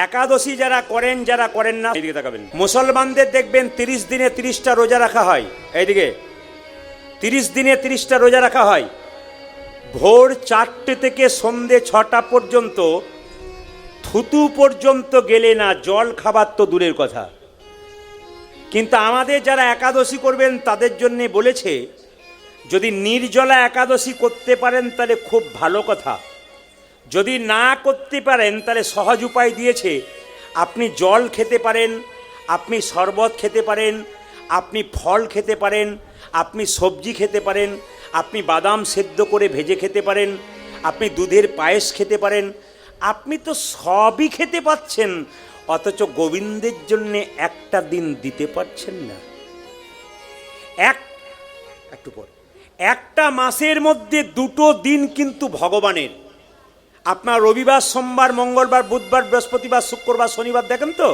একাদশী যারা করেন না, এইদিকে তাকাবেন। মুসলমানদের দেখবেন 30 দিনে 30টা রোজা রাখা হয়। এইদিকে 30 দিনে 30টা রোজা রাখা হয়। ভোর 4টে থেকে সন্ধে 6টা পর্যন্ত থুতু পর্যন্ত গেলে না, জল খাবার তো দূরের কথা। কিন্তু আমাদের যারা একাদশী করবেন তাদের জন্য বলেছে, যদি নির্জলা একাদশী করতে পারেন তাহলে খুব ভালো কথা, যদি না করতে পারেন তাহলে সহজ উপায় দিয়েছে। আপনি জল খেতে পারেন, আপনি শরবত খেতে পারেন, আপনি ফল খেতে পারেন, আপনি সবজি খেতে পারেন, আপনি বাদাম সেদ্ধ করে ভেজে খেতে পারেন, আপনি দুধের পায়েস খেতে পারেন, আপনি তো সবই খেতে পাচ্ছেন, অথচ গোবিন্দের জন্য একটা দিন দিতে পারছেন না। একটু পর একটা মাসের মধ্যে 2টো দিন কিন্তু ভগবানের। আপনার রবিবার, সোমবার, মঙ্গলবার, বুধবার, বৃহস্পতিবার, শুক্রবার, শনিবার দেখেন তো,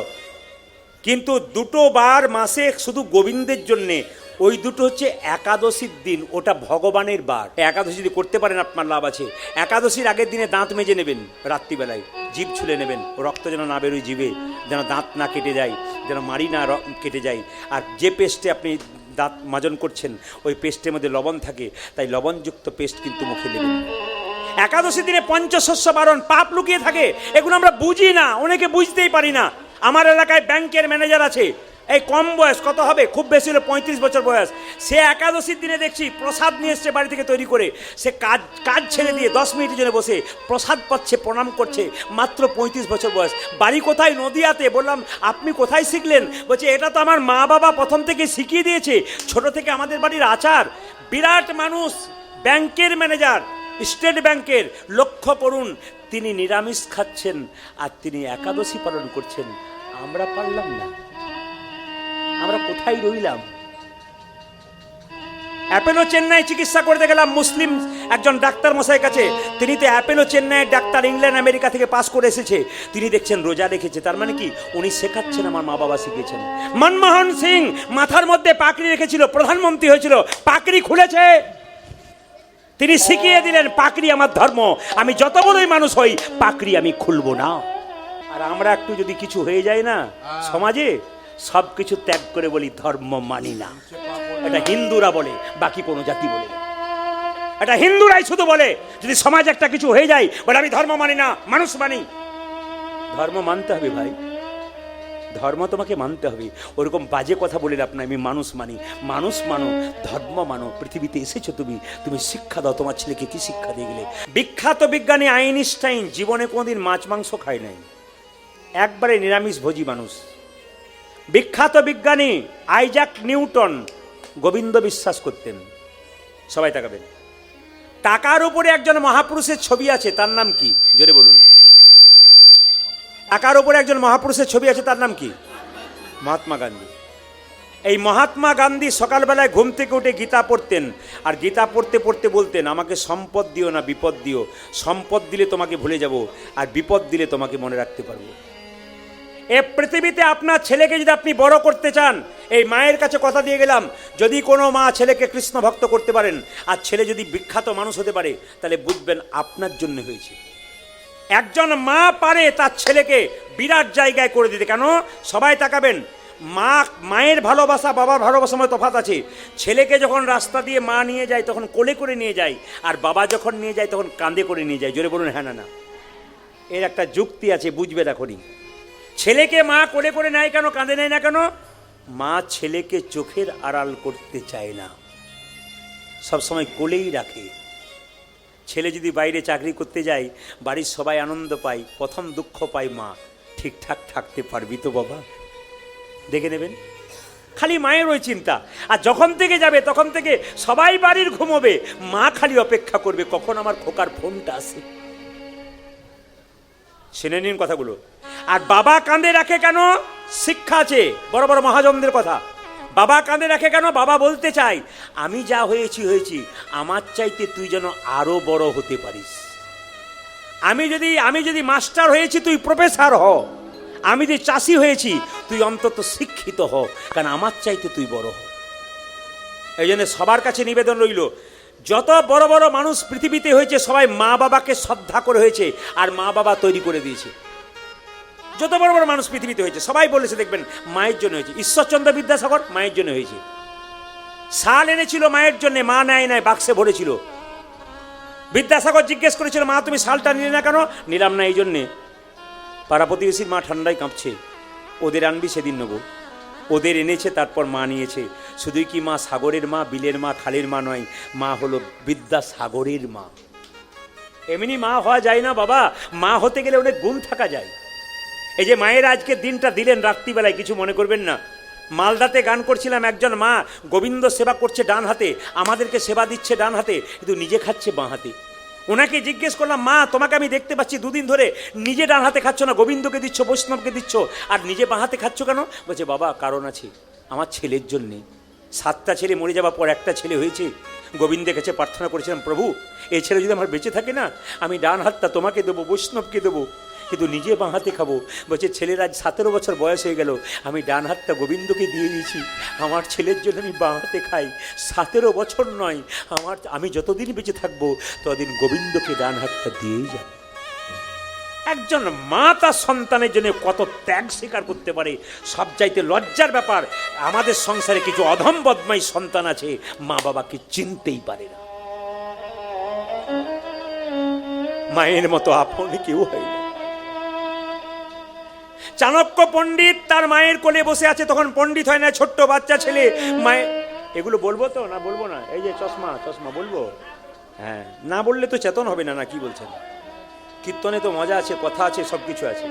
কিন্তু 2টো বার মাসে শুধু গোবিন্দের জন্যে। ওই 2টো হচ্ছে একাদশীর দিন, ওটা ভগবানের বার। একাদশী যদি করতে পারেন আপনার লাভ আছে। একাদশীর আগের দিনে দাঁত মেজে নেবেন, রাত্রিবেলায় জিভ ছুলে নেবেন, রক্ত যেন না বেরোয় জিভে, যেন দাঁত না কেটে যায়, যেন মাড়ি না কেটে যায়। আর যে পেস্টে আপনি দাঁত মাজন করছেন ওই পেস্টের মধ্যে লবণ থাকে, তাই লবণযুক্ত পেস্ট কিন্তু মুখে নেবেন। একাদশী দিনে পঞ্চশস্য বারণ, পাপ লুকিয়ে থাকে, এগুলো আমরা বুঝি না, অনেকে বুঝতেই পারি না। আমার এলাকায় ব্যাংকের ম্যানেজার আছে, এই কম বয়স, কত হবে, খুব বেশি হলে 35 বছর বয়স। সে একাদশীর দিনে দেখছি প্রসাদ নিয়ে এসছে বাড়ি থেকে তৈরি করে, সে কাজ ছেড়ে দিয়ে 10 মিনিটের জন্য বসে প্রসাদ পাচ্ছে, প্রণাম করছে, মাত্র 35 বছর বয়স। বাড়ি কোথায়? নদিয়াতে। বললাম আপনি কোথায় শিখলেন? বলছে এটা তো আমার মা বাবা প্রথম থেকে শিখিয়ে দিয়েছে, ছোট থেকে আমাদের বাড়ির আচার। বিরাট মানুষ, ব্যাংকের ম্যানেজার, স্টেট ব্যাংকের। লক্ষ্য করুন, তিনি নিরামিষ খাচ্ছেন আর তিনি একাদশী পালন করছেন। আমরা পারলাম না, আমরা কোথায় রইলাম? অ্যাপেলো চেন্নাই চিকিৎসা করতে গেলাম মুসলিম একজন ডাক্তার মশাই কাছে। তিনি তো অ্যাপেলো চেন্নাইয়ের ডাক্তার, ইংল্যান্ড আমেরিকা থেকে পাস করে এসেছে। তিনি দেখছেন রোজা রেখেছে, তার মানে কি উনি শেখাচ্ছেন, আমার মা বাবা শিখিয়েছেন। মনমোহন সিং মাথার মধ্যে পাকড়ি রেখেছিল, প্রধানমন্ত্রী হয়েছিল, পাকড়ি খুলেছে, তিনি শিখিয়ে দিলেন পাকড়ি আমার ধর্ম, আমি যত বড়ই মানুষ হই পাকড়ি আমি খুলবো না। আর আমরা একটু যদি কিছু হয়ে যায় না সমাজে, সব কিছু ত্যাগ করে বলি ধর্ম মানি না। এটা হিন্দুরা বলে, বাকি কোনো জাতি বলে না। এটা হিন্দুরাই শুধু বলে, যদি সমাজ একটা কিছু হয়ে যায় বলে আমি ধর্ম মানি না, মানুষ মানি। ধর্ম মানতে হবে ভাই, ধর্ম তোমাকে মানতে হবে। ওরকম বাজে কথা বলে লাভ নাই, আমি মানুষ মানি। মানুষ মানো, ধর্ম মানো। পৃথিবীতে এসেছো তুমি শিক্ষা দাও। তোমার ছেলেকে কি শিক্ষা দিয়ে গেলে? বিখ্যাত বিজ্ঞানী আইনস্টাইন জীবনে কোনোদিন মাছ মাংস খায় নাই, একবারে নিরামিষ ভোজী মানুষ। বিখ্যাত বিজ্ঞানী আইজাক নিউটন গোবিন্দ বিশ্বাস করতেন। সবাই তাকাবেন। টাকার উপরে একজন মহাপুরুষের ছবি আছে, তার নাম কি? জোরে বলুন। টাকার উপরে একজন মহাপুরুষের ছবি আছে, তার নাম কি? মহাত্মা গান্ধী। এই মহাত্মা গান্ধী সকালবেলায় ঘুম থেকে উঠে গীতা পড়তেন, আর গীতা পড়তে পড়তে বলতেন, আমাকে সম্পদ দিও না বিপদ দিও। সম্পদ দিলে তোমাকে ভুলে যাব, আর বিপদ দিলে তোমাকে মনে রাখতে পারবো। এ পৃথিবীতে আপনার ছেলেকে যদি আপনি বড় করতে চান, এই মায়ের কাছে কথা দিয়ে গেলাম, যদি কোনো মা ছেলেকে কৃষ্ণ ভক্ত করতে পারেন আর ছেলে যদি বিখ্যাত মানুষ হতে পারে, তাহলে বুঝবেন আপনার জন্য হয়েছে। একজন মা পারে তার ছেলেকে বিরাট জায়গায় করে দিতে। কেন? সবাই তাকাবেন। মায়ের ভালোবাসা বাবার ভালোবাসার মধ্যে তফাৎ আছে। ছেলেকে যখন রাস্তা দিয়ে মা নিয়ে যায় তখন কোলে করে নিয়ে যায়, আর বাবা যখন নিয়ে যায় তখন কাঁধে করে নিয়ে যায়। জোরে বলুন হ্যাঁ না না। এর একটা যুক্তি আছে, বুঝবে এখনই। ছেলেকে মা কোলে করে নেয় কেন, কাঁধে নেয় না কেন? মা ছেলেকে চোখের আড়াল করতে চায় না, সবসময় কোলেই রাখে। ছেলে যদি বাইরে চাকরি করতে যায়, বাড়ির সবাই আনন্দ পায়, প্রথম দুঃখ পায় মা। ঠিকঠাক থাকতে পারবি তো বাবা? দেখে নেবেন, খালি মায়ের ওই চিন্তা। আর যখন থেকে যাবে তখন থেকে সবাই বাড়ির ঘুমোবে, মা খালি অপেক্ষা করবে কখন আমার খোকার ফোনটা আসে। শুনে নিন কথাগুলো। আর বাবা কাঁধে রাখে কেন? শিক্ষা আছে, বড় বড় মহাজনদের কথা। বাবা কাঁধে রাখে কেন? বাবা বলতে চাই, আমি যা হয়েছি, আমার চাইতে তুই যেন আরো বড় হতে পারিস। আমি যদি মাস্টার হয়েছি, তুই প্রফেসর হ। আমি যদি চাষি হয়েছি, তুই অন্তত শিক্ষিত হ, কারণ আমার চাইতে তুই বড় হ। এই জন্য সবার কাছে নিবেদন রইল, যত বড় বড় মানুষ পৃথিবীতে হয়েছে সবাই মা বাবাকে শ্রদ্ধা করে হয়েছে, আর মা বাবা তৈরি করে দিয়েছে। যত বড় বড় মানুষ পৃথিবীতে হয়েছে সবাই বলেছে দেখবেন মায়ের জন্য হয়েছে। ঈশ্বরচন্দ্র বিদ্যাসাগর মায়ের জন্য হয়েছে। শাল এনেছিল মায়ের জন্য, মা নেয় নাই, বাক্সে ভরেছিল। বিদ্যাসাগর জিজ্ঞেস করেছিল, মা তুমি শালটা নিলে না কেন? নিলাম না এই জন্যে, পাড়া প্রতিবেশীর মা ঠান্ডায় কাঁপছে, ওদের আনবি সেদিন নেবো। ওদের এনেছে, তারপর মা নিয়েছে। শুধুই কি মা সাগরের মা, বিলের মা, খালের মা নয়, মা হলো বিদ্যাসাগরের মা। এমনি মা হওয়া যায় না বাবা, মা হতে গেলে অনেক গুণ থাকা যায়। এই যে মায়ের আজকে দিনটা দিলেন রাত্রিবেলায়, কিছু মনে করবেন না। মালদাতে গান করছিলাম, একজন মা গোবিন্দ সেবা করছে ডান হাতে, আমাদেরকে সেবা দিচ্ছে ডান হাতে, কিন্তু নিজে খাচ্ছে বাঁ হাতে। ওনাকে জিজ্ঞেস করলাম, মা তোমাকে আমি দেখতে পাচ্ছি দুদিন ধরে নিজে ডান হাতে খাচ্ছ না, গোবিন্দকে দিচ্ছ, বৈষ্ণবকে দিচ্ছ, আর নিজে বাঁ হাতে খাচ্ছ কেন? বলছে বাবা কারণ আছে, আমার ছেলের জন্যে। 7টা ছেলে মরে যাওয়ার পর একটা ছেলে হয়েছে। গোবিন্দের কাছে প্রার্থনা করেছিলাম, প্রভু এই ছেলে যদি আমার বেঁচে থাকে না, আমি ডান হাতটা তোমাকে দেবো, বৈষ্ণবকে দেবো, কিন্তু নিজে বাঁ হাতে খাবো। বলছে ছেলের আজ 17 বছর বয়স হয়ে গেল, আমি ডান হাতটা গোবিন্দকে দিয়ে দিয়েছি, আমার ছেলের জন্য আমি বাঁ হাতে খাই। 17 বছর নয়, আমি যতদিন বেঁচে থাকবো ততদিন গোবিন্দকে ডান হাতটা দিয়েই যাব। একজন মা তার সন্তানের জন্য কত ত্যাগ স্বীকার করতে পারে, সবচাইতে লজ্জার ব্যাপার আমাদের সংসারে কিছু অধম বদমাই সন্তান আছে, মা বাবাকে চিনতেই পারে না। মায়ের মতো আপন কেউ হয় না। চাণক্য পণ্ডিত তার মায়ের কোলে বসে আছে, তখন পণ্ডিত হয় না, ছোট্ট বাচ্চা ছেলে। মায়ের এগুলো বলবো তো না বলবো না? এই যে চশমা বলবো? হ্যাঁ, না বললে তো চেতন হবে না। না কি বলছেন? কীর্তনে তো মজা আছে, কথা আছে, সব কিছু আছে।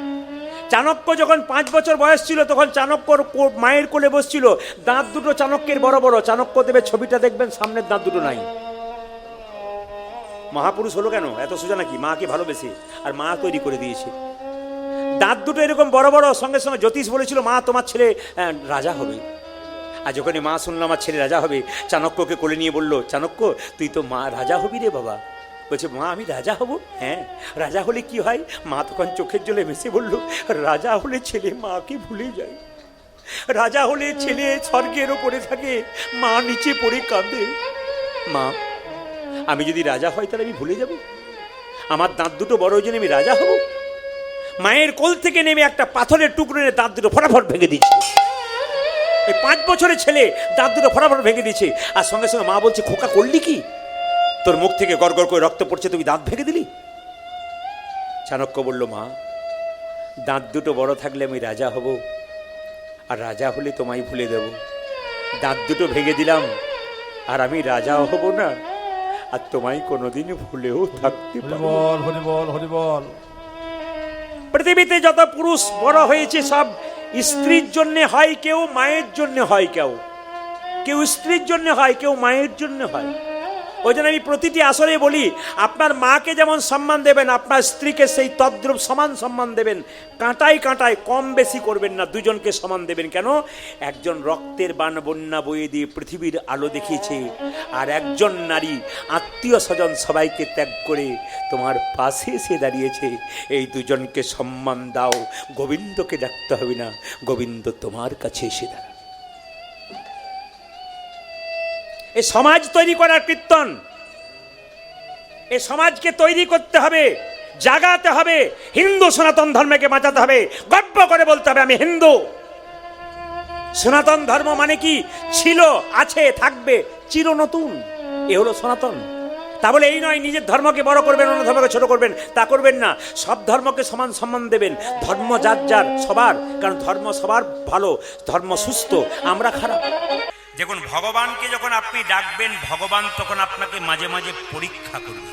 চাণক্য যখন 5 বছর বয়স ছিল, তখন চাণক্যর মায়ের কোলে বসছিল। দাঁত দুটো চাণক্যের বড় বড়। চাণক্যদেবের ছবিটা দেখবেন, সামনের দাঁত দুটো নাই। মহাপুরুষ হলো কেন? এত সোজা নাকি? মাকে ভালোবেসে, আর মা তৈরি করে দিয়েছে। দাঁত দুটো এরকম বড় বড়। সঙ্গে সঙ্গে জ্যোতিষ বলেছিল, মা তোমার ছেলে রাজা হবে। আর যখনই মা শুনলো আমার ছেলে রাজা হবে, চাণক্যকে কোলে নিয়ে বললো, চাণক্য তুই তো মা রাজা হবি রে বাবা। বলছে, মা আমি রাজা হব? হ্যাঁ, রাজা হলে কি হয়? মা তখন চোখের জলে ভেসে বলল, রাজা হলে ছেলে মাকে ভুলে যায়, রাজা হলে ছেলে স্বর্গের ওপরে থাকে, মা নিচে পড়ে কাঁদে। মা আমি যদি রাজা হয় তাহলে আমি ভুলে যাব? আমার দাঁত দুটো বড়, ওই জন্য আমি রাজা হব? মায়ের কোল থেকে নেমে একটা পাথরের টুকরো নিয়ে দাঁত দুটো ফটাফট ভেঙে দিচ্ছে। এই 5 বছরের ছেলে দাঁত দুটো ফটাফট ভেঙে দিচ্ছে। আর সঙ্গে সঙ্গে মা বলছে, খোকা করলি কি? তোর মুখ থেকে গড় গড় করে রক্ত পড়ছে, তুমি দাঁত ভেঙে দিলি? চাণক্য বলল, মা দাঁত দুটো বড় থাকলে আমি রাজা হব, আর রাজা হলে তোমায় ভুলে দেব। দাঁত দুটো ভেঙে দিলাম, আর আমি রাজাও হব না, আর তোমায় কোনোদিন ভুলেও থাকতে পারবো। পৃথিবীতে যত পুরুষ বড় হয়েছে সব স্ত্রীর জন্য হয়, কেউ মায়ের জন্য হয়, কেউ স্ত্রীর জন্য হয়, কেউ মায়ের জন্য হয়। ওই জন্য আমি প্রতিটি আসরে বলি, আপনার মাকে যেমন সম্মান দেবেন, আপনার স্ত্রীকে সেই তদ্রূপ সমান সম্মান দেবেন। কাঁটায় কাঁটায় কম বেশি করবেন না, দুজনকে সমান দেবেন। কেন? একজন রক্তের বান বন্যা বয়ে দিয়ে পৃথিবীর আলো দেখিয়েছে, আর একজন নারী আত্মীয় স্বজন সবাইকে ত্যাগ করে তোমার পাশে এসে দাঁড়িয়েছে। এই দুজনকে সম্মান দাও। গোবিন্দকে ডাকতে হবে না, গোবিন্দ তোমার কাছে এসে দাঁড়ায়। এই সমাজ তৈরি করার কীর্তন, এই সমাজকে তৈরি করতে হবে, জাগাতে হবে। হিন্দু সনাতন ধর্মকে বাঁচাতে হবে, গর্ব করে বলতে হবে আমি হিন্দু। সনাতন ধর্ম মানে কি? ছিল, আছে, থাকবে, চির নতুন। এ হলো সনাতন। তা বলে এই নয় নিজের ধর্মকে বড় করবেন, অন্য ধর্মকে ছোট করবেন, তা করবেন না। সব ধর্মকে সমান সম্মান দেবেন। ধর্ম যার যার সবার, কারণ ধর্ম সবার ভালো, ধর্ম সুস্থ, আমরা খারাপ। দেখুন, ভগবানকে যখন আপনি ডাকবেন, ভগবান তখন আপনাকে মাঝে মাঝে পরীক্ষা করবে।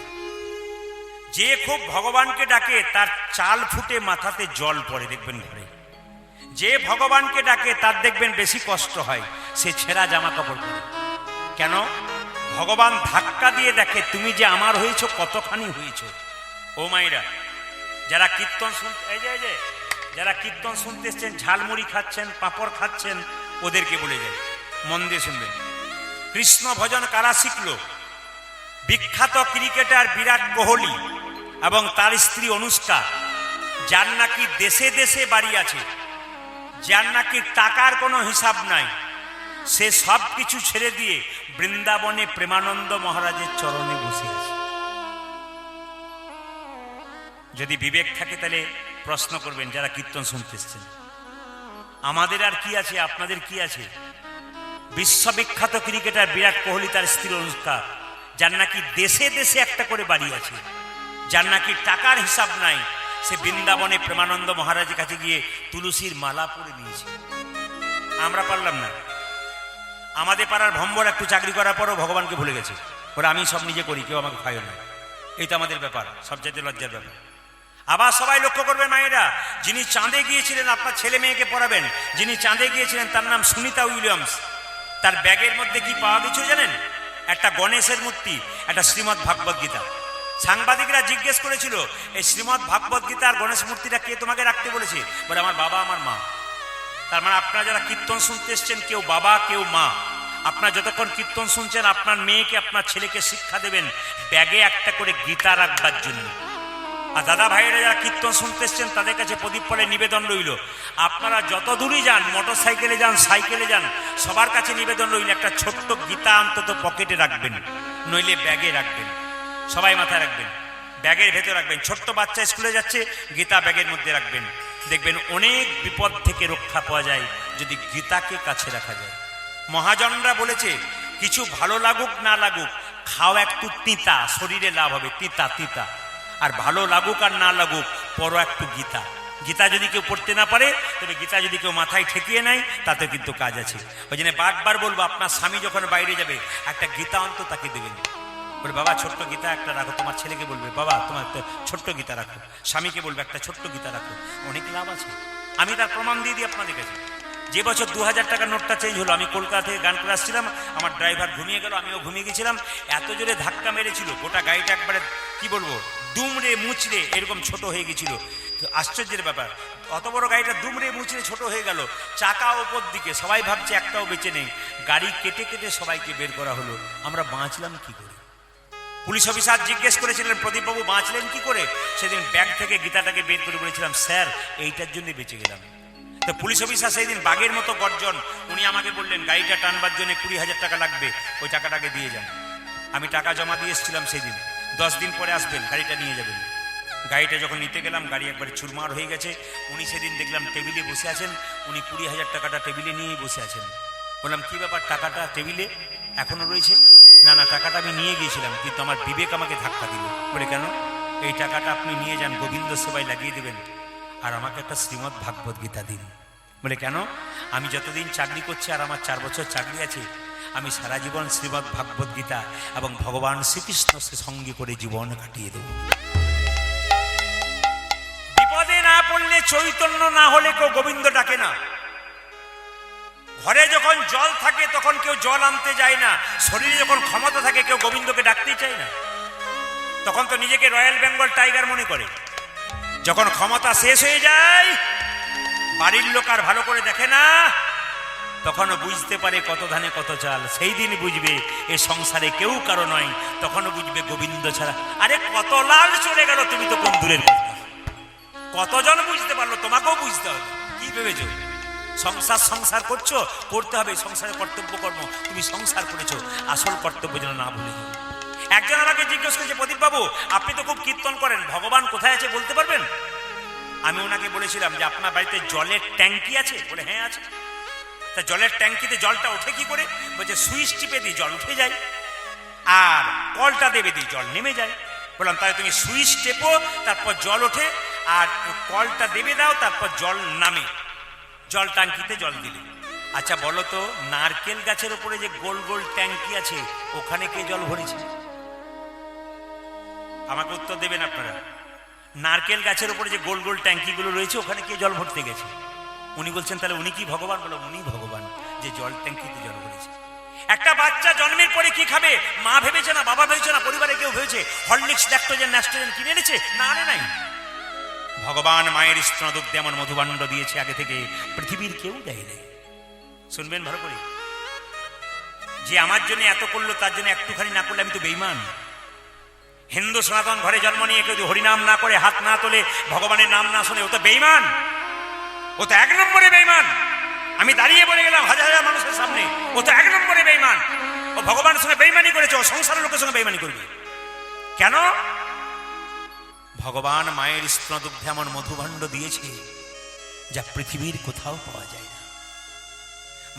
যে খুব ভগবানকে ডাকে তার চাল ফুটে মাথাতে জল পড়ে, দেখবেন ঘরে। যে ভগবানকে ডাকে তার দেখবেন বেশি কষ্ট হয়, সে ছেঁড়া জামা কাপড় পরে। কেন? ভগবান ধাক্কা দিয়ে দেখে তুমি যে আমার হয়েছ, কতখানি হয়েছ। ও মাইরা, যারা কীর্তন শুনতে যারা কীর্তন শুনতে এসছেন, ঝালমুড়ি খাচ্ছেন, পাঁপড় খাচ্ছেন, ওদেরকে বলে যায়, মন দিয়ে শুনবেন। কৃষ্ণ ভজন কারা শিখল? বিখ্যাত ক্রিকেটার বিরাট কোহলি এবং তার স্ত্রী অনুষ্কা, যার নাকি দেশে দেশে বাড়ি আছে, যার নাকি টাকার কোনো হিসাব নাই, সে সব কিছু ছেড়ে দিয়ে বৃন্দাবনে প্রেমানন্দ মহারাজের চরণে বসে আছে। যদি বিবেক থাকে তাহলে প্রশ্ন করবেন যারা কীর্তন শুনতে এসছেন, আমাদের আর কি আছে, আপনাদের কি আছে? বিশ্ববিখ্যাত ক্রিকেটার বিরাট কোহলি, তার স্ত্রী অনুষ্কা, যার নাকি দেশে দেশে একটা করে বাড়ি আছে, যার নাকি টাকার হিসাব নাই, সে বৃন্দাবনে প্রেমানন্দ মহারাজের কাছে গিয়ে তুলসীর মালা পরে নিয়েছে। আমরা পারলাম না। আমাদের পাড়ার ভম্বর একটু চাকরি করার পরও ভগবানকে ভুলে গেছে, ওরা আমি সব নিজে করি, কেউ আমাকে খায়ও না। এই তো আমাদের ব্যাপার, সবচেয়ে লজ্জার ব্যাপার। আবার সবাই লক্ষ্য করবেন মায়েরা, যিনি চাঁদে গিয়েছিলেন আপনার ছেলে মেয়েকে পড়াবেন, যিনি চাঁদে গিয়েছিলেন তার নাম সুনিতা উইলিয়ামস। তার ব্যাগের মধ্যে কি পাওয়া গেছে জানেন? একটা গণেশের মূর্তি, একটা শ্রীমদ্ ভাগবত গীতা। সাংবাদিকরা জিজ্ঞেস করেছিল, এই শ্রীমদ্ ভাগবত গীতা আর গণেশ মূর্তিটা কে তোমাকে রাখতে বলেছে? বলে আমার বাবা, আমার মা। তার মানে আপনারা যারা কীর্তন শুনতে এসছেন, কেউ বাবা কেউ মা। আপনার যতক্ষণ কীর্তন শুনছেন, আপনার মেয়েকে আপনার ছেলেকে শিক্ষা দেবেন ব্যাগে একটা করে গীতা রাখবার জন্য। আর দাদা ভাইয়েরা যারা কীর্তন শুনতে এসছেন, তাদের কাছে প্রদীপ পরে নিবেদন রইল, আপনারা যত দূরই যান, মোটর সাইকেলে যান, সাইকেলে যান, সবার কাছে নিবেদন রইল একটা ছোট্ট গীতা অন্তত পকেটে রাখবেন, নইলে ব্যাগে রাখবেন। সবাই মাথায় রাখবেন, ব্যাগের ভেতর রাখবেন। ছোট্ট বাচ্চা স্কুলে যাচ্ছে, গীতা ব্যাগের মধ্যে রাখবেন। দেখবেন অনেক বিপদ থেকে রক্ষা পাওয়া যায় যদি গীতাকে কাছে রাখা যায়। মহাজনরা বলেছে, কিছু ভালো লাগুক না লাগুক, খাও একটু তিতা, শরীরে লাভ হবে। তিতা তিতা। আর ভালো লাগুক আর না লাগুক, পড়ো একটু গীতা। গীতা যদি কেউ পড়তে না পারে, তবে গীতা যদি কেউ মাথায় ঠেকিয়ে নেয়, তাতে কিন্তু কাজ আছে। ওই জন্য বারবার বলবো, আপনার স্বামী যখন বাইরে যাবে, একটা গীতা অন্তত তাকে দেবেন। বলে বাবা ছোট্ট গীতা একটা রাখো। তোমার ছেলেকে বলবে, বাবা তোমার একটা ছোট্ট গীতা রাখো। স্বামীকে বলবে, একটা ছোট্ট গীতা রাখো। অনেক লাভ আছে। আমি তার প্রমাণ দিয়ে দিই আপনাদের কাছে। যে বছর 2000 টাকার নোটটা চেঞ্জ হলো, আমি কলকাতা থেকে গান করে আসছিলাম, আমার ড্রাইভার ঘুমিয়ে গেল, আমিও ঘুমিয়ে গেছিলাম। এত জোরে ধাক্কা মেরেছিল, গোটা গাড়িটা একবারে কি বলবো, দুমড়ে মুচড়ে এরকম ছোট হয়ে গেছিল। আশ্চর্যের ব্যাপার, অত বড় গাড়িটা দুমড়ে মুচড়ে ছোট হয়ে গেল, চাকা ওপর দিকে। সবাই ভাবছে একটাও বেঁচে নেই। গাড়ি কেটে কেটে সবাইকে বের করা হলো। আমরা বাঁচলাম কি করে? পুলিশ অফিসার জিজ্ঞেস করেছিলেন, প্রদীপবাবু বাঁচলেন কি করে? সেদিন ব্যাগ থেকে গীতাটাকে বের করে বলেছিলাম, স্যার এইটার জন্য বেঁচে গেলাম। তো পুলিশ অফিসার সেই দিন বাঘের মতো গর্জন, উনি আমাকে বললেন গাড়িটা টানবার জন্য 20,000 টাকা লাগবে, ওই টাকাটাকে দিয়ে যান। আমি টাকা জমা দিয়ে এসেছিলাম সেই দিন। 10 দিন পরে আসবেন, গাড়িটা নিয়ে যাবেন। গাড়িটা যখন নিতে গেলাম, গাড়ি একবারে চুরমার হয়ে গেছে। উনি সেদিন দেখলাম টেবিলে বসে আছেন, উনি 20,000 টাকাটা টেবিলে নিয়েই বসে আছেন। বললাম কি ব্যাপার, টাকাটা টেবিলে এখনো রয়েছে? না না, টাকাটা আমি নিয়ে গিয়েছিলাম, কিন্তু আমার বিবেক আমাকে ধাক্কা দিল। বলে কেন? এই টাকাটা আপনি নিয়ে যান, গোবিন্দ সেবায় লাগিয়ে দেবেন, আর আমাকে একটা শ্রীমদ্ ভাগবত গীতা দিন। বলে কেন? আমি যতদিন চাকরি করছি, আর আমার 4 বছর চাকরি আছে, আমি সারা জীবন শ্রীমদ্ ভাগবত গীতা এবং ভগবান শ্রীকৃষ্ণকে সঙ্গে করে জীবন কাটিয়ে দেব। বিপদে না পড়লে, চৈতন্য না হলে কেউ গোবিন্দ ডাকে না। ঘরে যখন জল থাকে তখন কেউ জল আনতে যায় না। শরীরে যখন ক্ষমতা থাকে কেউ গোবিন্দকে ডাকতেই চায় না। তখন তো নিজেকে রয়্যাল বেঙ্গল টাইগার মনে করে। যখন ক্ষমতা শেষ হয়ে যায়, বাড়ির লোক আর ভালো করে দেখে না, তখনও বুঝতে পারে কত ধানে কত চাল। সেই দিন বুঝবে এ সংসারে কেউ কারো নয়, তখনও বুঝবে গোবিন্দ ছাড়া। আরে কত লাল চলে গেল, তুমি তো কোন দূরের কথা। কতজন বুঝতে পারলো, তোমাকেও বুঝতে হবে। কি ভেবেছো সংসার সংসার করছো? করতে হবে, সংসারের কর্তব্য কর্ম। তুমি সংসার করেছো, আসল কর্তব্য যেন না ভুলে যাও। একজন আমাকে জিজ্ঞেস করেছে, প্রদীপবাবু আপনি তো খুব কীর্তন করেন, ভগবান কোথায় আছে বলতে পারবেন? আমি ওনাকে বলেছিলাম যে আপনার বাড়িতে জলের ট্যাঙ্কি আছে? বলে হ্যাঁ আছে। তা জলের ট্যাঙ্কিতে জলটা ওঠে কি করে? বলছে সুইচ টিপে দিই জল উঠে যায়, আর কলটা দেবে দিই জল নেমে যায়। বললাম তাহলে তুমি সুইচ টেপো, তারপর জল ওঠে, আর কলটা দেবে দাও, তারপর জল নামে, জল ট্যাঙ্কিতে জল দিলে। আচ্ছা বলো তো, নারকেল গাছের উপরে যে গোল গোল ট্যাঙ্কি আছে, ওখানে কে জল ভরেছে? আমাকে উত্তর দেবেন আপনারা। নারকেল গাছের উপরে যে গোল গোল ট্যাঙ্কিগুলো রয়েছে, ওখানে কে জল ভরতে গেছে? উনি বলছেন তাহলে উনি কি ভগবান? বলো উনি ভগবান, যে জল ট্যাঙ্কিতে জল ভরেছে। একটা বাচ্চা জন্মের পরে কি খাবে? মা ভেবেছে না, বাবা ভেবেছে না, পরিবারে কেউ ভেবেছে? হরলিক্স, ল্যাকটোজেন, ন্যাস্টোজেন কিনে এনেছে? না আনে নাই। ভগবান মায়ের স্তনদুগ্ধে এমন মধুভাণ্ড দিয়েছে আগে থেকে, পৃথিবীর কেউ দেয় নাই। শুনবেন ভালো করে, যে আমার জন্য এত করলো, তার জন্য একটুখানি না করলে আমি তো বেঈমান। হিন্দু সনাতন ঘরে জন্ম নিয়ে কেউ যদি হরিনাম না করে, হাত না তোলে, ভগবানের নাম না শোনে, ও তো বেঈমান। ও তো 1 নম্বরে বেঈমান। আমি দাঁড়িয়ে বলে গেলাম হাজার হাজার মানুষের সামনে, ও তো 1 নম্বরে বেঈমান। ও ভগবানের সঙ্গে বেঈমানি করেছে, ও সংসারের লোকের সঙ্গে বেঈমানি করবে কেন? ভগবান মায়ের স্তনদুগ্ধে এমন মধুভাণ্ড দিয়েছে যা পৃথিবীর কোথাও পাওয়া যায় না।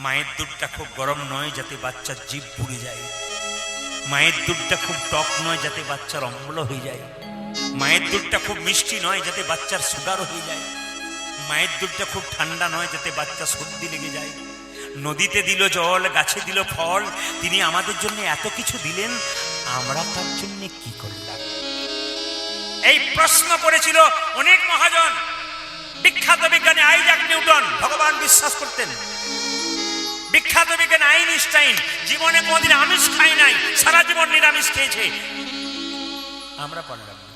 মায়ের দুধটা খুব গরম নয় যাতে বাচ্চার জিভ পুড়ে যায়, মায়ের দুধটা খুব টক নয় যাতে বাচ্চার অম্ল হয়ে যায়, মায়ের দুধটা খুব মিষ্টি নয় যাতে বাচ্চার সুগার হয়ে যায়, মায়ের দুধটা খুব ঠান্ডা নয় যাতে বাচ্চা সর্দি লেগে যায়। নদীতে দিল জল, গাছে দিল ফল, তিনি আমাদের জন্য এত কিছু দিলেন, আমরা তার জন্য কি করলাম? এই প্রশ্ন করেছিল অনেক মহাজন। বিখ্যাত বিজ্ঞানী আইজাক নিউটন ভগবান বিশ্বাস করতেন। বিখ্যাত বিজ্ঞানী আইনস্টাইন জীবনে কোনদিন আমিষ খাই নাই, সারা জীবন নিরামিষ খেয়েছে। আমরা পারলাম না।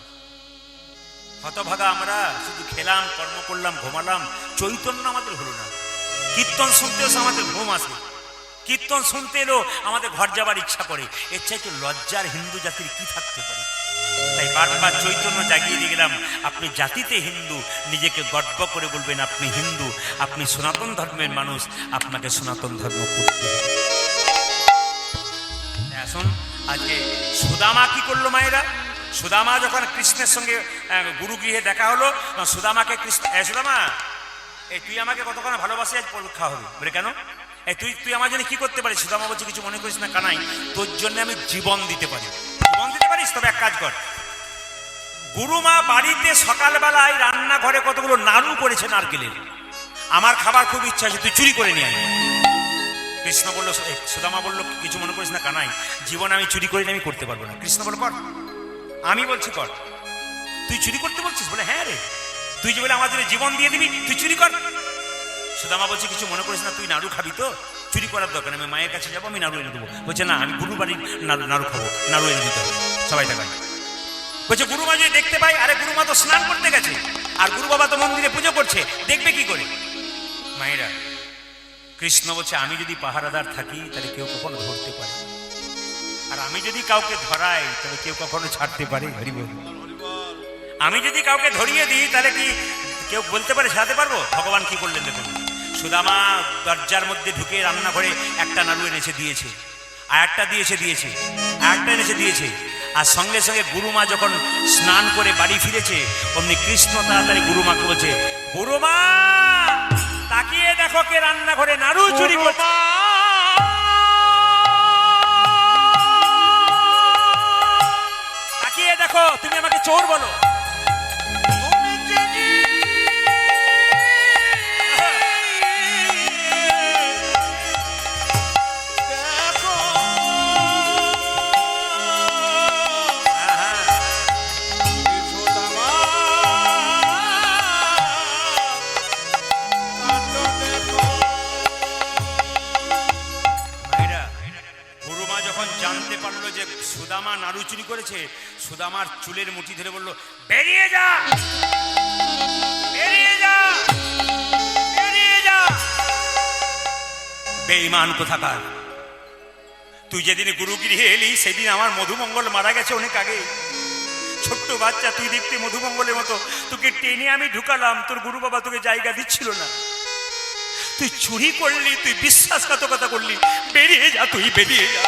হতভাগা আমরা শুধু খেলাম, কর্ম করলাম, ঘুমালাম, চৈতন্য আমাদের হলো না। কীর্তন শুনতে এসে আমাদের ঘুম আসে, কীর্তন শুনতে এলো আমাদের ঘর যাবার ইচ্ছা করে। এর চাইতে লজ্জার হিন্দু জাতির কি থাকতে পারে? তাই বারবার চৈতন্য জাগিয়ে দিয়ে গেলাম, আপনি জাতিতে হিন্দু, নিজেকে গর্ব করে বলবেন আপনি হিন্দু, আপনি সনাতন ধর্মের মানুষ, আপনাকে সনাতন ধর্ম করতে হবে। আসুন, আজকে সুদামা কি করলো মায়েরা? সুদামা যখন কৃষ্ণের সঙ্গে গুরুগৃহে দেখা হলো, সুদামাকে কৃষ্ণ, সুদামা এই তুই আমাকে কতক্ষণ ভালোবাসি, আজ পরীক্ষা হবে। বলে কেন? তুই আমার জন্য কি করতে পারিস? সুদামা বলছে কিছু মনে করিস না কানাই, তোর জন্য আমি জীবন দিতে পারি। জীবন দিতে পারিস? তবে এক কাজ কর, গুরুমা বাড়িতে সকালবেলায় রান্নাঘরে কতগুলো নাড়ু করেছে নারকেলের, আমার খাবার খুব ইচ্ছা আছে, তুই চুরি করে নিয়ে আয়। কৃষ্ণ বললো, সুদামা বললো কিছু মনে করিস না কানাই, জীবন আমি চুরি করি আমি করতে পারবো না। কৃষ্ণ বলল কর, আমি বলছি কর। তুই চুরি করতে বলছিস? বলে হ্যাঁ রে, তুই যে বলে আমার জন্য জীবন দিয়ে দিবি, তুই চুরি কর। সুদামা বলছে কিছু মনে করিস না, তুই নাড়ু খাবি তো, চুরি করার দরকার, আমি মায়ের কাছে যাবো, আমি নাড়ু এনে দেবো। বলছে না, আমি গুরু বাড়ির নাড়ু খাবো, নাড়ু এনে দিতে হবে, সবাই দেখায়। বলছে গুরুমা যদি দেখতে পাই, আরে গুরুমা তো স্নান করতে গেছে, আর গুরু বাবা তো মন্দিরে পুজো করছে, দেখবে কি করে? মায়েরা, কৃষ্ণ বলছে আমি যদি পাহারাদার থাকি তাহলে কেউ কখনো ধরতে পারে, আর আমি যদি কাউকে ধরাই তাহলে কেউ কখনো ছাড়তে পারে? হরিবল। আমি যদি কাউকে ধরিয়ে দিই তাহলে কি কেউ বলতে পারে ছাড়াতে পারবো? ভগবান কি করলেন দেখুন, সুদামা দরজার মধ্যে ঢুকে রান্নাঘরে একটা নাড়ু এনেছে দিয়েছে, আর একটা দিয়েছে, আর একটা এনেছে দিয়েছে, আর সঙ্গে সঙ্গে গুরুমা যখন স্নান করে বাড়ি ফিরেছে, অমনি কৃষ্ণ তাড়াতাড়ি গুরুমাকে বলছে, গুরুমা তাকিয়ে দেখো কে রান্নাঘরে নাড়ু চুরি করছে। তাকিয়ে দেখো, তুমি আমাকে চোর বলো? সুদামা নাড়ু চুরি করেছে, সুদামার চুলের মুঠি ধরে বলল, বেরিয়ে যা, বেরিয়ে যা, বেরিয়ে যা। বেঈমান কোথাকার, তুই যেদিন গুরুগৃহে এলি সেদিন আমার মধুমঙ্গল মারা গেছে অনেক আগে। ছোট্ট বাচ্চা, তুই দেখতে মধুমঙ্গলের মতো, তোকে টেনে আমি ঢুকালাম, তোর গুরু বাবা তোকে জায়গা দিচ্ছিল না, তুই চুরি করলি, তুই বিশ্বাসঘাতকতা করলি, বেরিয়ে যা, তুই বেরিয়ে যা।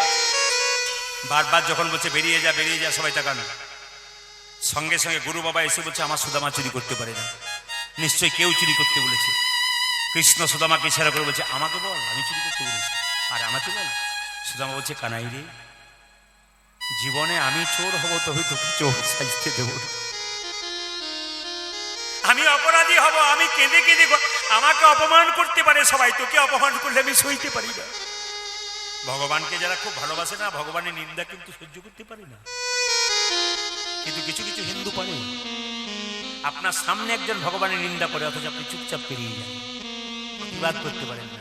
বারবার যখন বলছে বেরিয়ে যা, বেরিয়ে যা, সবাই তাকানো। সঙ্গে সঙ্গে গুরু বাবা এসে বলছে আমার সুদামা চুরি করতে পারে না, নিশ্চয়ই কেউ চুরি করতে বলেছে। কৃষ্ণ সুদামাকে ইশারা করে বলছে আমাকে বল, আমি চুরি করতে বলেছি, আর আমাকে বল। সুদামা বলছে কানাই রে, জীবনে আমি চোর হব তবে তোকে চোর সাজতে দেব, আমি অপরাধী হব, আমি কেঁদে কেঁদে, আমাকে অপমান করতে পারে সবাই, তোকে অপমান করলে আমি সইতে পারি না। ভগবানকে যারা খুব ভালোবাসে না, ভগবানের নিন্দা কিন্তু সহ্য করতে পারে না, কিন্তু কিছু কিছু হিন্দু পারে। আপনার সামনে একজন ভগবানের নিন্দা করে, অথচ আপনি চুপচাপ পেরিয়ে যান, প্রতিবাদ করতে পারেন না।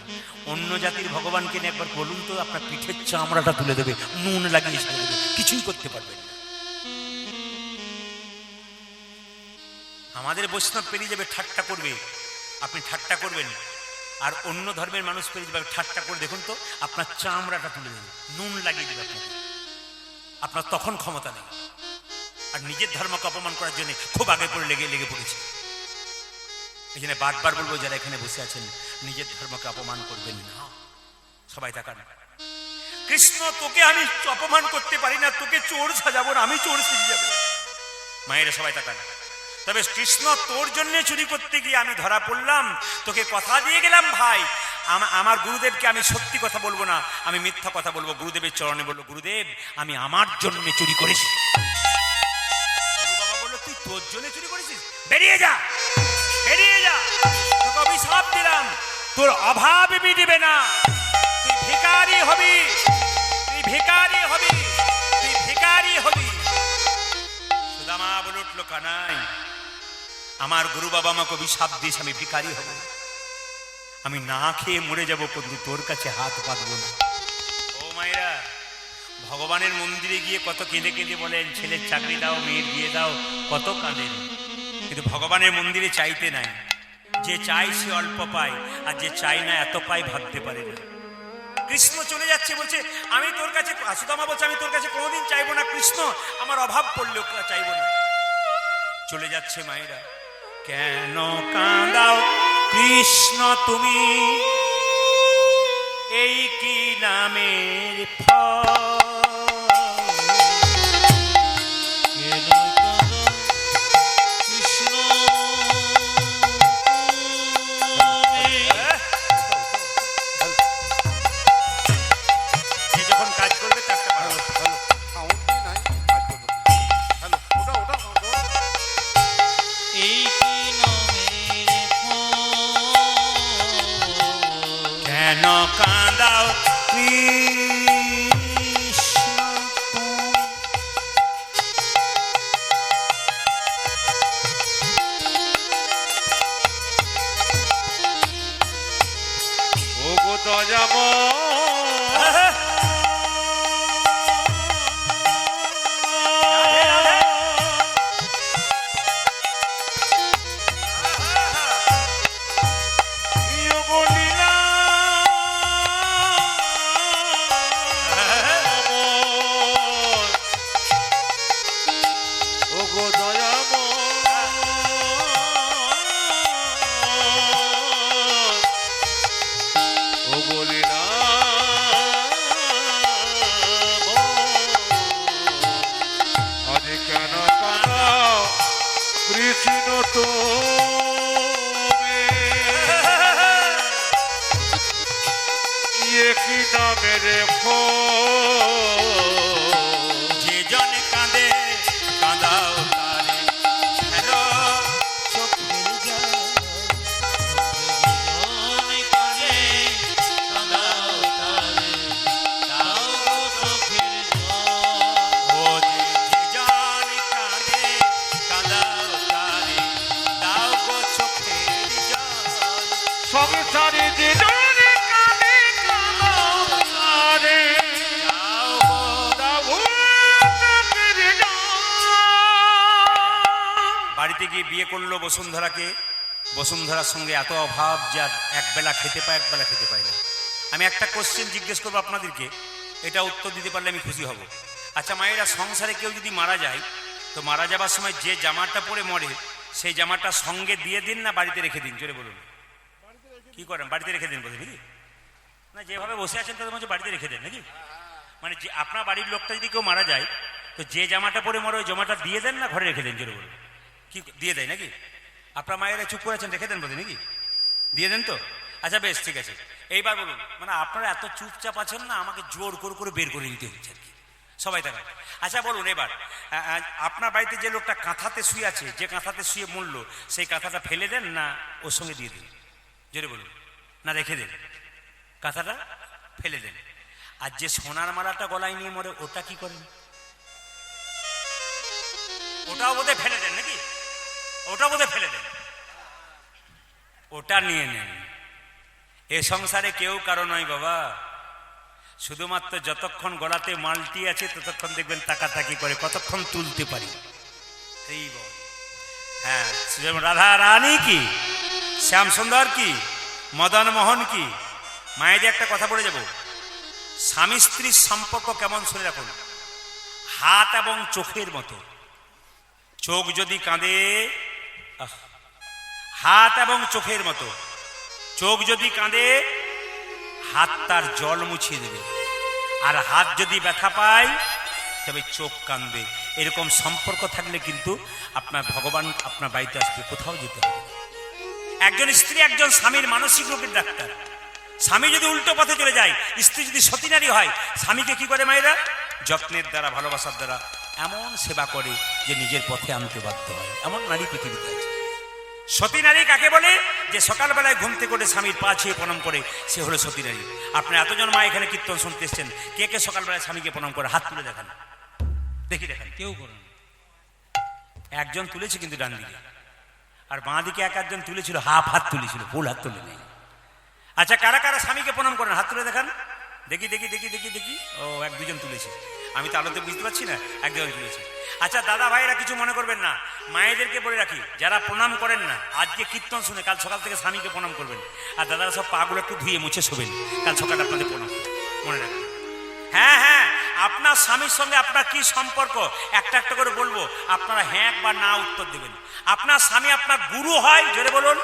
অন্য জাতির ভগবানকে নিয়ে একবার বলুন তো, আপনার পিঠের চামড়াটা তুলে দেবে, নুন লাগিয়ে ছেড়ে দেবে, কিছুই করতে পারবেন না। আমাদের বৈষ্ণব পেরিয়ে যাবে, ঠাট্টা করবে, আপনি ঠাট্টা করবেন, আর অন্য ধর্মের মানুষ পেরিয়ে যাবে, ঠাট্টা করে দেখুন তো, আপনার চামড়াটা তুলে দেবে, নুন লাগিয়ে দেবে আপনাকে, আপনার তখন ক্ষমতা নেই। আর নিজের ধর্মকে অপমান করার জন্য খুব আগে করে লেগে পড়েছে। এই জন্য বারবার বলবো, যারা এখানে বসে আছেন, নিজের ধর্মকে অপমান করবেন না। সবাই তাকান, কৃষ্ণ তোকে আমি অপমান করতে পারি না, তোকে চোর সাজাবো না, আমি চোর সেজে যাবো। মায়েরা সবাই তাকান, তবে কৃষ্ণ তোর জন্য চুরি করতে গিয়ে আমি ধরা পড়লাম, তোকে কথা দিয়ে গেলাম ভাই আমার গুরুদেবকে আমি সত্যি কথা বলবো না, আমি মিথ্যা কথা বলবো। গুরুদেবের চরণে বলবো, গুরুদেব আমি আমার জন্য চুরি করেছি। গুরু বাবা বললো, তুই তোর জন্য চুরি করেছিস? বেরিয়ে যা, বেরিয়ে যা, তোকে অভিশাপ দিলাম, তোর অভাব মিটবে না, তুই ভিখারি হবি, তুই ভিখারি হবি, তুই ভিখারি হবি। সুদামা বলে উঠলো, কানাই আমার গুরু বাবা আমাকে অভিশাপ দিস আমি ভিখারি হব, আমি না খেয়ে মরে যাব, কিন্তু তোর কাছে হাত পাতবো না। ও মায়েরা, ভগবানের মন্দিরে গিয়ে কত কেঁদে কেঁদে বলেন ছেলের চাকরি দাও, মেয়ের বিয়ে দাও, কত কাঁদেন, কিন্তু ভগবানের মন্দিরে চাইতে নাই। যে চাই সে অল্প পায়, আর যে চাই না এত পায় ভাবতে পারে না। কৃষ্ণ চলে যাচ্ছে, বলছে আমি তোর কাছে, সুদামা বলছে আমি তোর কাছে কোনোদিন চাইবো না কৃষ্ণ, আমার অভাব পড়লেও চাইবো না। চলে যাচ্ছে মায়েরা। কেন কাঁদাও কৃষ্ণ তুমি, এই কি নামের যখন কাজ করবে তারটা ভালো কেন কাঁদাও কৃষ্ণ ও গো দয়াম কৃষ্ণ তো কি নামের যে জন কাঁদে কাঁদাও তারে, হ্যালো চোখের জল, কাঁদে কাঁদাও তারে, দাও গো চোখের জল। ও যে জন কাঁদে কাঁদাও তারে, দাও গো চোখের জল। সংসারে যে বাড়িতে গিয়ে বিয়ে করলো বসুন্ধরাকে, বসুন্ধরার সঙ্গে এত অভাব যে একবেলা খেতে পায়, একবেলা খেতে পায় না। আমি একটা কোশ্চেন জিজ্ঞেস করবো আপনাদেরকে, এটা উত্তর দিতে পারলে আমি খুশি হব। আচ্ছা মায়েরা, সংসারে কেউ যদি মারা যায়, তো মারা যাবার সময় যে জামাটা পরে মরে, সেই জামাটা সঙ্গে দিয়ে দিন না বাড়িতে রেখে দিন? জোরে বলুন, কি করেন? বাড়িতে রেখে দিন বলে নাকি? না, যেভাবে বসে আছেন তাদের মধ্যে বাড়িতে রেখে দেন নাকি? মানে যে আপনার বাড়ির লোকটা যদি কেউ মারা যায়, তো যে জামাটা পরে মরে ওই জামাটা দিয়ে দেন না ঘরে রেখে দেন? জোরে বলুন, কি দিয়ে দেয় নাকি? আপনার মায়েরা চুপ করে আছেন, রেখে দেন বলে নাকি? দিয়ে দেন তো? আচ্ছা বেশ, ঠিক আছে। এইবার বলুন, মানে আপনারা এত চুপচাপ আছেন না, আমাকে জোর করে বের করে দিতে হচ্ছে আর কি, সবাই তাকায়। আচ্ছা বলুন এবার, আপনার বাড়িতে যে লোকটা কাঁথাতে শুয়ে আছে, যে কাঁথাতে শুয়ে মরল, সেই কাঁথাটা ফেলে দেন না ওর সঙ্গে দিয়ে দিন? জোরে বলুন। না রেখে দেন? কাঁথাটা ফেলে দেন। আর যে সোনার মালাটা গলায় নিয়ে মরে, ওটা কি করেন? ওটাও বোধহয় ফেলে দেন নাকি? ওটা বোধহয় ফেলে দেন, ওটা নিয়ে নেন। এ সংসারে কেউ কারো নয় বাবা, শুধুমাত্র যতক্ষণ গলাতে মালটি আছে ততক্ষণ দেখবেন তাকাতাকি করে কতক্ষণ তুলতে পারি। এই বল, হ্যাঁ, রাধা রানী কি, শ্যাম সুন্দর কি, মদন মোহন কি। মায়েদের একটা কথা বলে যাব, স্বামী স্ত্রীর সম্পর্ক কেমন শুনে রাখুন, হাত এবং চোখের মতো। চোখ যদি কাঁদে, হাত এবং চোখের মতো। চোখ যদি কাঁদে, হাত তার জল মুছিয়ে দেবে, আর হাত যদি ব্যথা পায় তবে চোখ কাঁদবে। এরকম সম্পর্ক থাকলে কিন্তু আপনার ভগবান আপনার বাড়িতে আসবে, কোথাও যেতে হবে না। একজন স্ত্রী একজন স্বামীর মানসিক রোগের ডাক্তার। স্বামী যদি উল্টো পথে চলে যায়, স্ত্রী যদি সতী নারী হয়, স্বামীকে কি করে মায়েরা? যত্নের দ্বারা, ভালোবাসার দ্বারা এমন সেবা করে যে নিজের পথে আনতে বাধ্য হয়। এমন নারী পৃথিবীতে আছে। সতী নারী কাকে বলে? যে সকালবেলায় ঘুম থেকে করে স্বামীর পা ছুঁয়ে প্রণাম করে, সে হলো সতী নারী। আপনার এতজন মা এখানে কীর্তন শুনতে এসছেন, কে কে সকালবেলায় স্বামীকে প্রণাম করে? হাত তুলে দেখান, দেখি দেখান। কেউ করেন। একজন তুলেছে কিন্তু ডান দিকে, আর বাঁ দিকে এক একজন তুলেছিল, হাফ হাত তুলেছিল, ফুল হাত তুলে নেই। আচ্ছা, কারা কারা স্বামীকে প্রণাম করেন? হাত তুলে দেখান, দেখি দেখি দেখি দেখি দেখি। ও, এক দুজন তুলেছে, আমি তো আলোতে বুঝতে পারছি না, এক দুজন তুলেছে। আচ্ছা দাদা ভাইরা কিছু মনে করবেন না, মায়েদেরকে বলে রাখি, যারা প্রণাম করেন না, আজকে কীর্তন শুনে কাল সকাল থেকে স্বামীকে প্রণাম করবেন। আর দাদারা সব পাগুলো একটু ধুয়ে মুছে শোবেন, কাল সকালে আপনাদের প্রণাম মনে রাখবেন। হ্যাঁ হ্যাঁ, আপনার স্বামীর সঙ্গে আপনার কি সম্পর্ক একটা একটা করে বলবো, আপনারা হ্যাঁ বা না উত্তর দেবেন। আপনার স্বামী আপনার গুরু হয়? জোরে বলুন,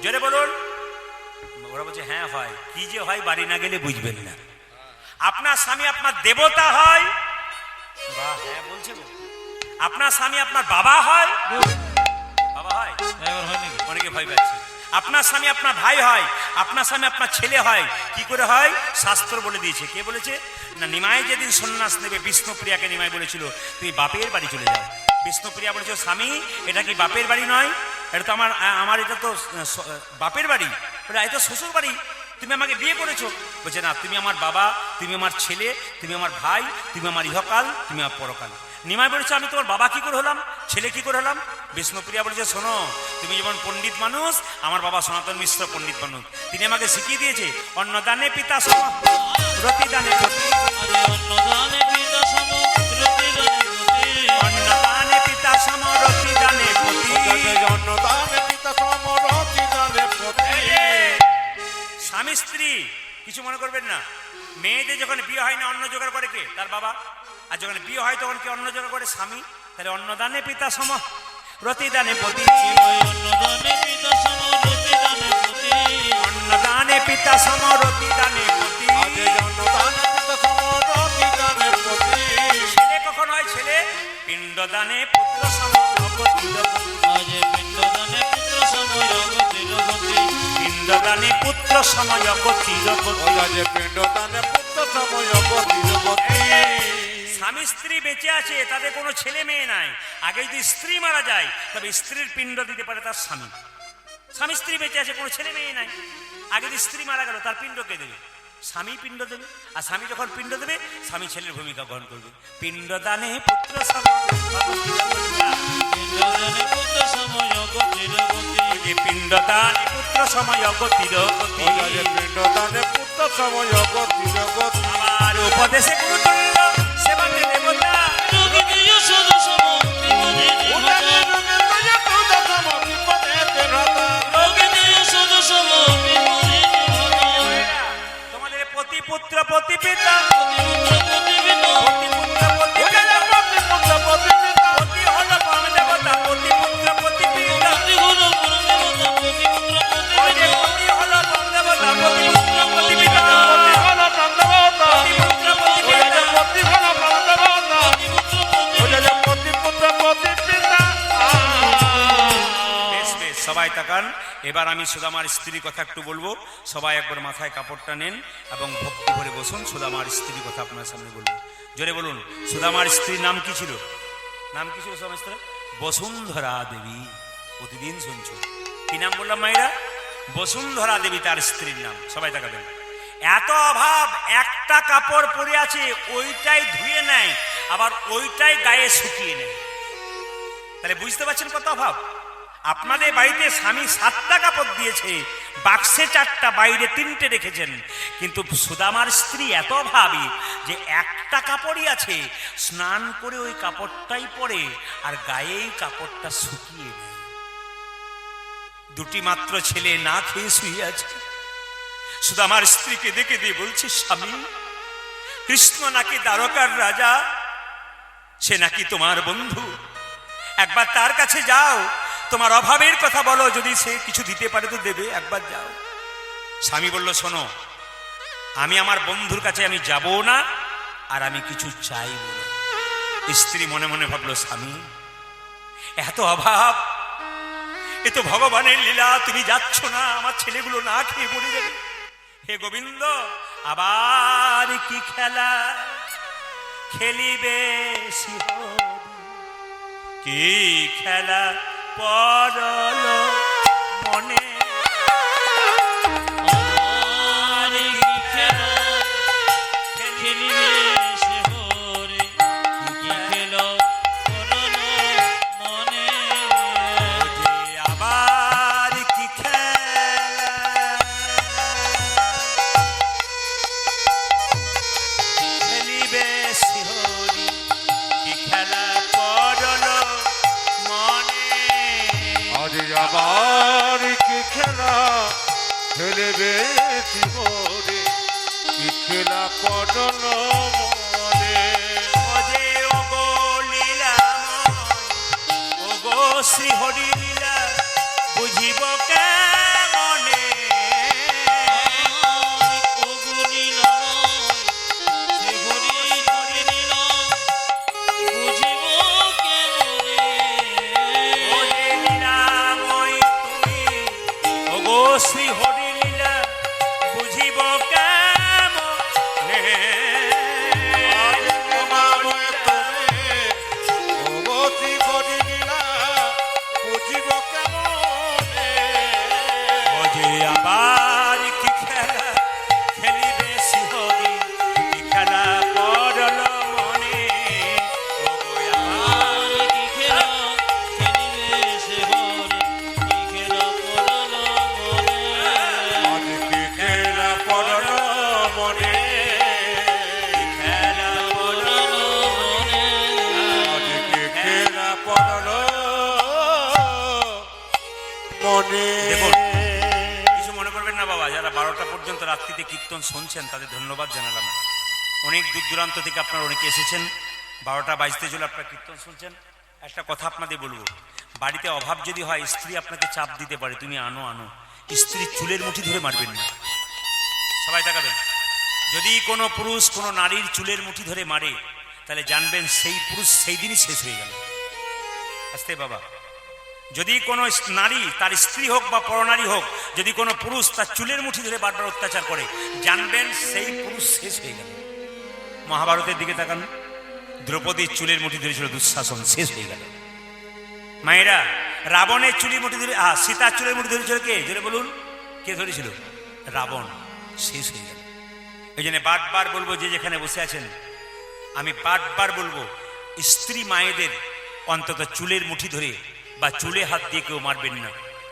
জোরে বলুন। ওরা বলছে হ্যাঁ হয়, কি যে হয় বাড়ি না গেলে বুঝবেন না। আপনার স্বামী আপনার দেবতা হয়? বাহ, হ্যাঁ বলছে গো। আপনার স্বামী আপনার বাবা হয়? বাবা হয়? এবার হয় নাকি? অনেকে ভয় পাচ্ছে। আপনার স্বামী আপনার ভাই হয়? আপনার স্বামী আপনার ছেলে হয়? কি করে হয়? শাস্ত্র বলে দিয়েছে। কে বলেছে? না, নিমাই যেদিন সন্ন্যাস নেবে, বিষ্ণুপ্রিয়াকে নিমাই বলেছিল তুমি বাপের বাড়ি চলে যাও। বিষ্ণুপ্রিয়া বলেছিল স্বামী এটা কি বাপের বাড়ি নয়, এটা তো আমার এটা তো বাপের বাড়ি, বলে এটা শ্বশুর বাড়ি, তুমি আমাকে বিয়ে করেছো। বলছে না, তুমি আমার বাবা, তুমি আমার ছেলে, তুমি আমার ভাই, তুমি আমার ইহকাল, তুমি আমার পরকাল। নিমাই বলেছে আমি তোমার বাবা কি করে হলাম, ছেলে কি করে হলাম? বিষ্ণুপ্রিয়া বলেছে শোনো, তুমি যেমন পণ্ডিত মানুষ, আমার বাবা সনাতন মিশ্র পণ্ডিত মানুষ, তিনি আমাকে শিখিয়ে দিয়েছে অন্নদানে পিতা সম রতিদানে রতি, অন্নদানে পিতা সম রতিদানে রতি, অন্নদানে পিতা সম রতিদানে রতি। অন্নদানে পিতা সম রতিদানে প্রতি। স্বামী স্ত্রী কিছু মনে করবেন না, মেয়েদের যখন বিয়ে হয় না অন্ন জোগাড় করে কে? তার বাবা। আর যখন বিয়ে হয় তখন কি অন্ন জোগাড় করে? স্বামী। তাহলে অন্নদানে পিতা সম রতিদানে প্রতি, অন্নদানে পিতা সম রতিদানে প্রতি, অন্নদানে পিতা সম রতিদানে প্রতি। অন্নদানে পিতা সম রতিদানে প্রতি। ছেলে কখন হয়? ছেলে পিণ্ডদানে পুত্র সম অগতির গতি। আজ পিণ্ডদানে পুত্র সময় অগতির গতি, পিণ্ডদানে পুত্র সময় অগতির গতি। আজ পিণ্ডদানে পুত্র সময় অগতির গতি। স্বামী স্ত্রী বেঁচে আছে, তাদের কোনো ছেলে মেয়ে নাই। আগে যদি স্ত্রী মারা যায় তবে স্ত্রীর পিণ্ড দিতে পারে তার স্বামী। স্বামী স্ত্রী বেঁচে আছে, কোনো ছেলে মেয়ে নাই, আগে যদি স্ত্রী মারা গেল তার পিণ্ড কে দেবে? স্বামী পিণ্ড দেবে। আর স্বামী যখন পিণ্ড দেবে, স্বামী ছেলের ভূমিকা গ্রহণ করবে। পিণ্ডদানে পুত্র পিণ্ডদানে পুত্র সময় অগতির গতি, পিণ্ডদানে পুত্র সময় অগতির গতি। আজ পিণ্ডদানে পুত্র সময় অগতির গতি। আর উপদেশে গুরুতুল্য সেবাতে দেবতা, রোগী দিও শুধু সম বিপদে উদানে নির্ভতা, রুগে তুজা তুজা সম বিপদে দেবতা। রোগী দিও শুধু সম বিপদে নির্ভতা, তোমাদের প্রতি পুত্র প্রতি পিতা, প্রতিপুত্র প্রতিপিতা, প্রতি পুত্র প্রতি উদানে পিতা, প্রতি পুত্র প্রতি পিতা। প্রতি হলো পরম দেবতা, প্রতি পুত্র প্রতি পিতা। প্রতি হলো পরম দেবতা, প্রতিপুত্র ওই যে প্রতিপিতা, প্রতি হলো পরম দেবতা, প্রতি পুত্র প্রতি পিতা, প্রতি হল প্রাণদেবতা। প্রতি পুত্র প্রতি পিতা। প্রতি হল প্রাণদেবতা। প্রতিপুত্র প্রতিপিতা। প্রতি পুত্র প্রতি পিতা। বেশ বেশ, সবাই তাকান। এবার আমি সুদামার স্ত্রীর কথা একটু বলবো, সবাই একবার মাথায় কাপড়টা নেন এবং ভক্তি ভরে বসুন। সুদামার স্ত্রীর কথা আপনার সামনে বলবো, জোরে বলুন। সুদামার স্ত্রীর নাম কি ছিল? নাম কি ছিল সুদামার স্ত্রীর? বসুন্ধরা দেবী। প্রতিদিন শুনছো কি নাম বললাম মায়েরা? বসুন্ধরা দেবী তার স্ত্রীর নাম। সবাই তাকাবেন। এত অভাব, একটা কাপড় পরে আছে ওইটাই ধুয়ে নেয়, আবার ওইটাই গায়ে শুকিয়ে নেয়। তাহলে বুঝতে পারছেন কত অভাব? আপনাদের বাড়িতে স্বামী 7টা কাপড় দিয়েছে, বাক্সে 4টা, বাইরে 3টে রেখেছেন, কিন্তু সুদামার স্ত্রী এত ভাবী যে একটা কাপড়ই আছে, স্নান করে ওই কাপড়টাই পরে আর গায়েই কাপড়টা শুকিয়ে নেয়। 2টি মাত্র ছেলে না খেয়ে শুয়ে আছে। সুদামার স্ত্রীকে দেখে দিয়ে বলছে স্বামী, কৃষ্ণ নাকি দ্বারকার রাজা, সে নাকি তোমার বন্ধু, একবার তার কাছে যাও, তোমার অভাবের কথা বলো, যদি সে কিছু দিতে পারে তো দেবে, একবার যাও। স্বামী বলল শোনো, আমি আমার বন্ধুর কাছে আমি যাব না, আর আমি কিছু চাইব না। স্ত্রী মনে মনে ভাবলো, স্বামী এত অভাব, এ তো ভগবানের লীলা, তুমি যাচ্ছ না, আমার ছেলেগুলো না খেয়ে পড়ে যাবে। হে গোবিন্দ, আবার কি খেলা খেলিবে শিহরি, কি খেলা পড়ল মনে, আর কি খেলা খেলিবে সে হরে, কি খেলা করল মনে। যে আবার কি খেলা খেলিবে শিহরি, কি খেলা পড়ল মনে। আজ আবার কি খেলা খেলবে জীবনে, কি খেলা পড়ল মনে। ওজে ওগো লীলাময়, ওগো শ্রী হরি লীলা, বুঝিব কেমনে। ওজে লীলাময় তুমি, ওগো শ্রী হরি লীলা, বুঝিব কেমনে। আজ তোমায় তুমি ভগবতী বলি লীলা, বুঝিব কেমনে। ওজে আবার কি খেলা খেলিবে শিহরি, কি খেলা পড়ল মনে। ওগো আবার আজ কি খেলা পড়ল মনে, খেলা পড়ল আজ কি খেলা পড়ল মনে। দেখুন, কিছু মনে করবেন না বাবা, যারা 12টা পর্যন্ত রাত্রিতে কীর্তন শুনছেন তাদের ধন্যবাদ জানালাম। অনেক দূর দূরান্ত থেকে আপনারা অনেকে এসেছেন, 12টা বাজতে চলে আপনারা কীর্তন শুনছেন। একটা কথা আপনাদের বলবো, বাড়িতে অভাব যদি হয়, স্ত্রী আপনাকে চাপ দিতে পারে, তুমি আনো আনো, স্ত্রীর চুলের মুঠি ধরে মারবেন না। সবাই তাকাবেন, যদি কোনো পুরুষ কোনো নারীর চুলের মুঠি ধরে মারে, তাহলে জানবেন সেই পুরুষ সেই দিনই শেষ হয়ে গেল। আস্তে বাবা, যদি কোনো নারী, তার স্ত্রী হোক বা পরনারী হোক, যদি কোনো পুরুষ তার চুলের মুঠি ধরে বারবার অত্যাচার করে, জানবেন সেই পুরুষ শেষ হয়ে গেল। মহাভারতের দিকে তাকান, দ্রৌপদীর চুলের মুঠি ধরেছিল দুঃশাসন, শেষ হয়ে গেল। মায়েরা, রাবণের চুলের মুঠি ধরে, সীতার চুলের মুঠি ধরেছিল কে? জোরে বলুন, কে ধরেছিল? রাবণ, শেষ হয়ে গেল। এই জন্য বারবার বলবো, যে যেখানে বসে আছেন, আমি বারবার বলবো, স্ত্রী মায়েদের অন্তত চুলের মুঠি ধরে বা চুলে হাত দিয়ে কেউ মারবেন না।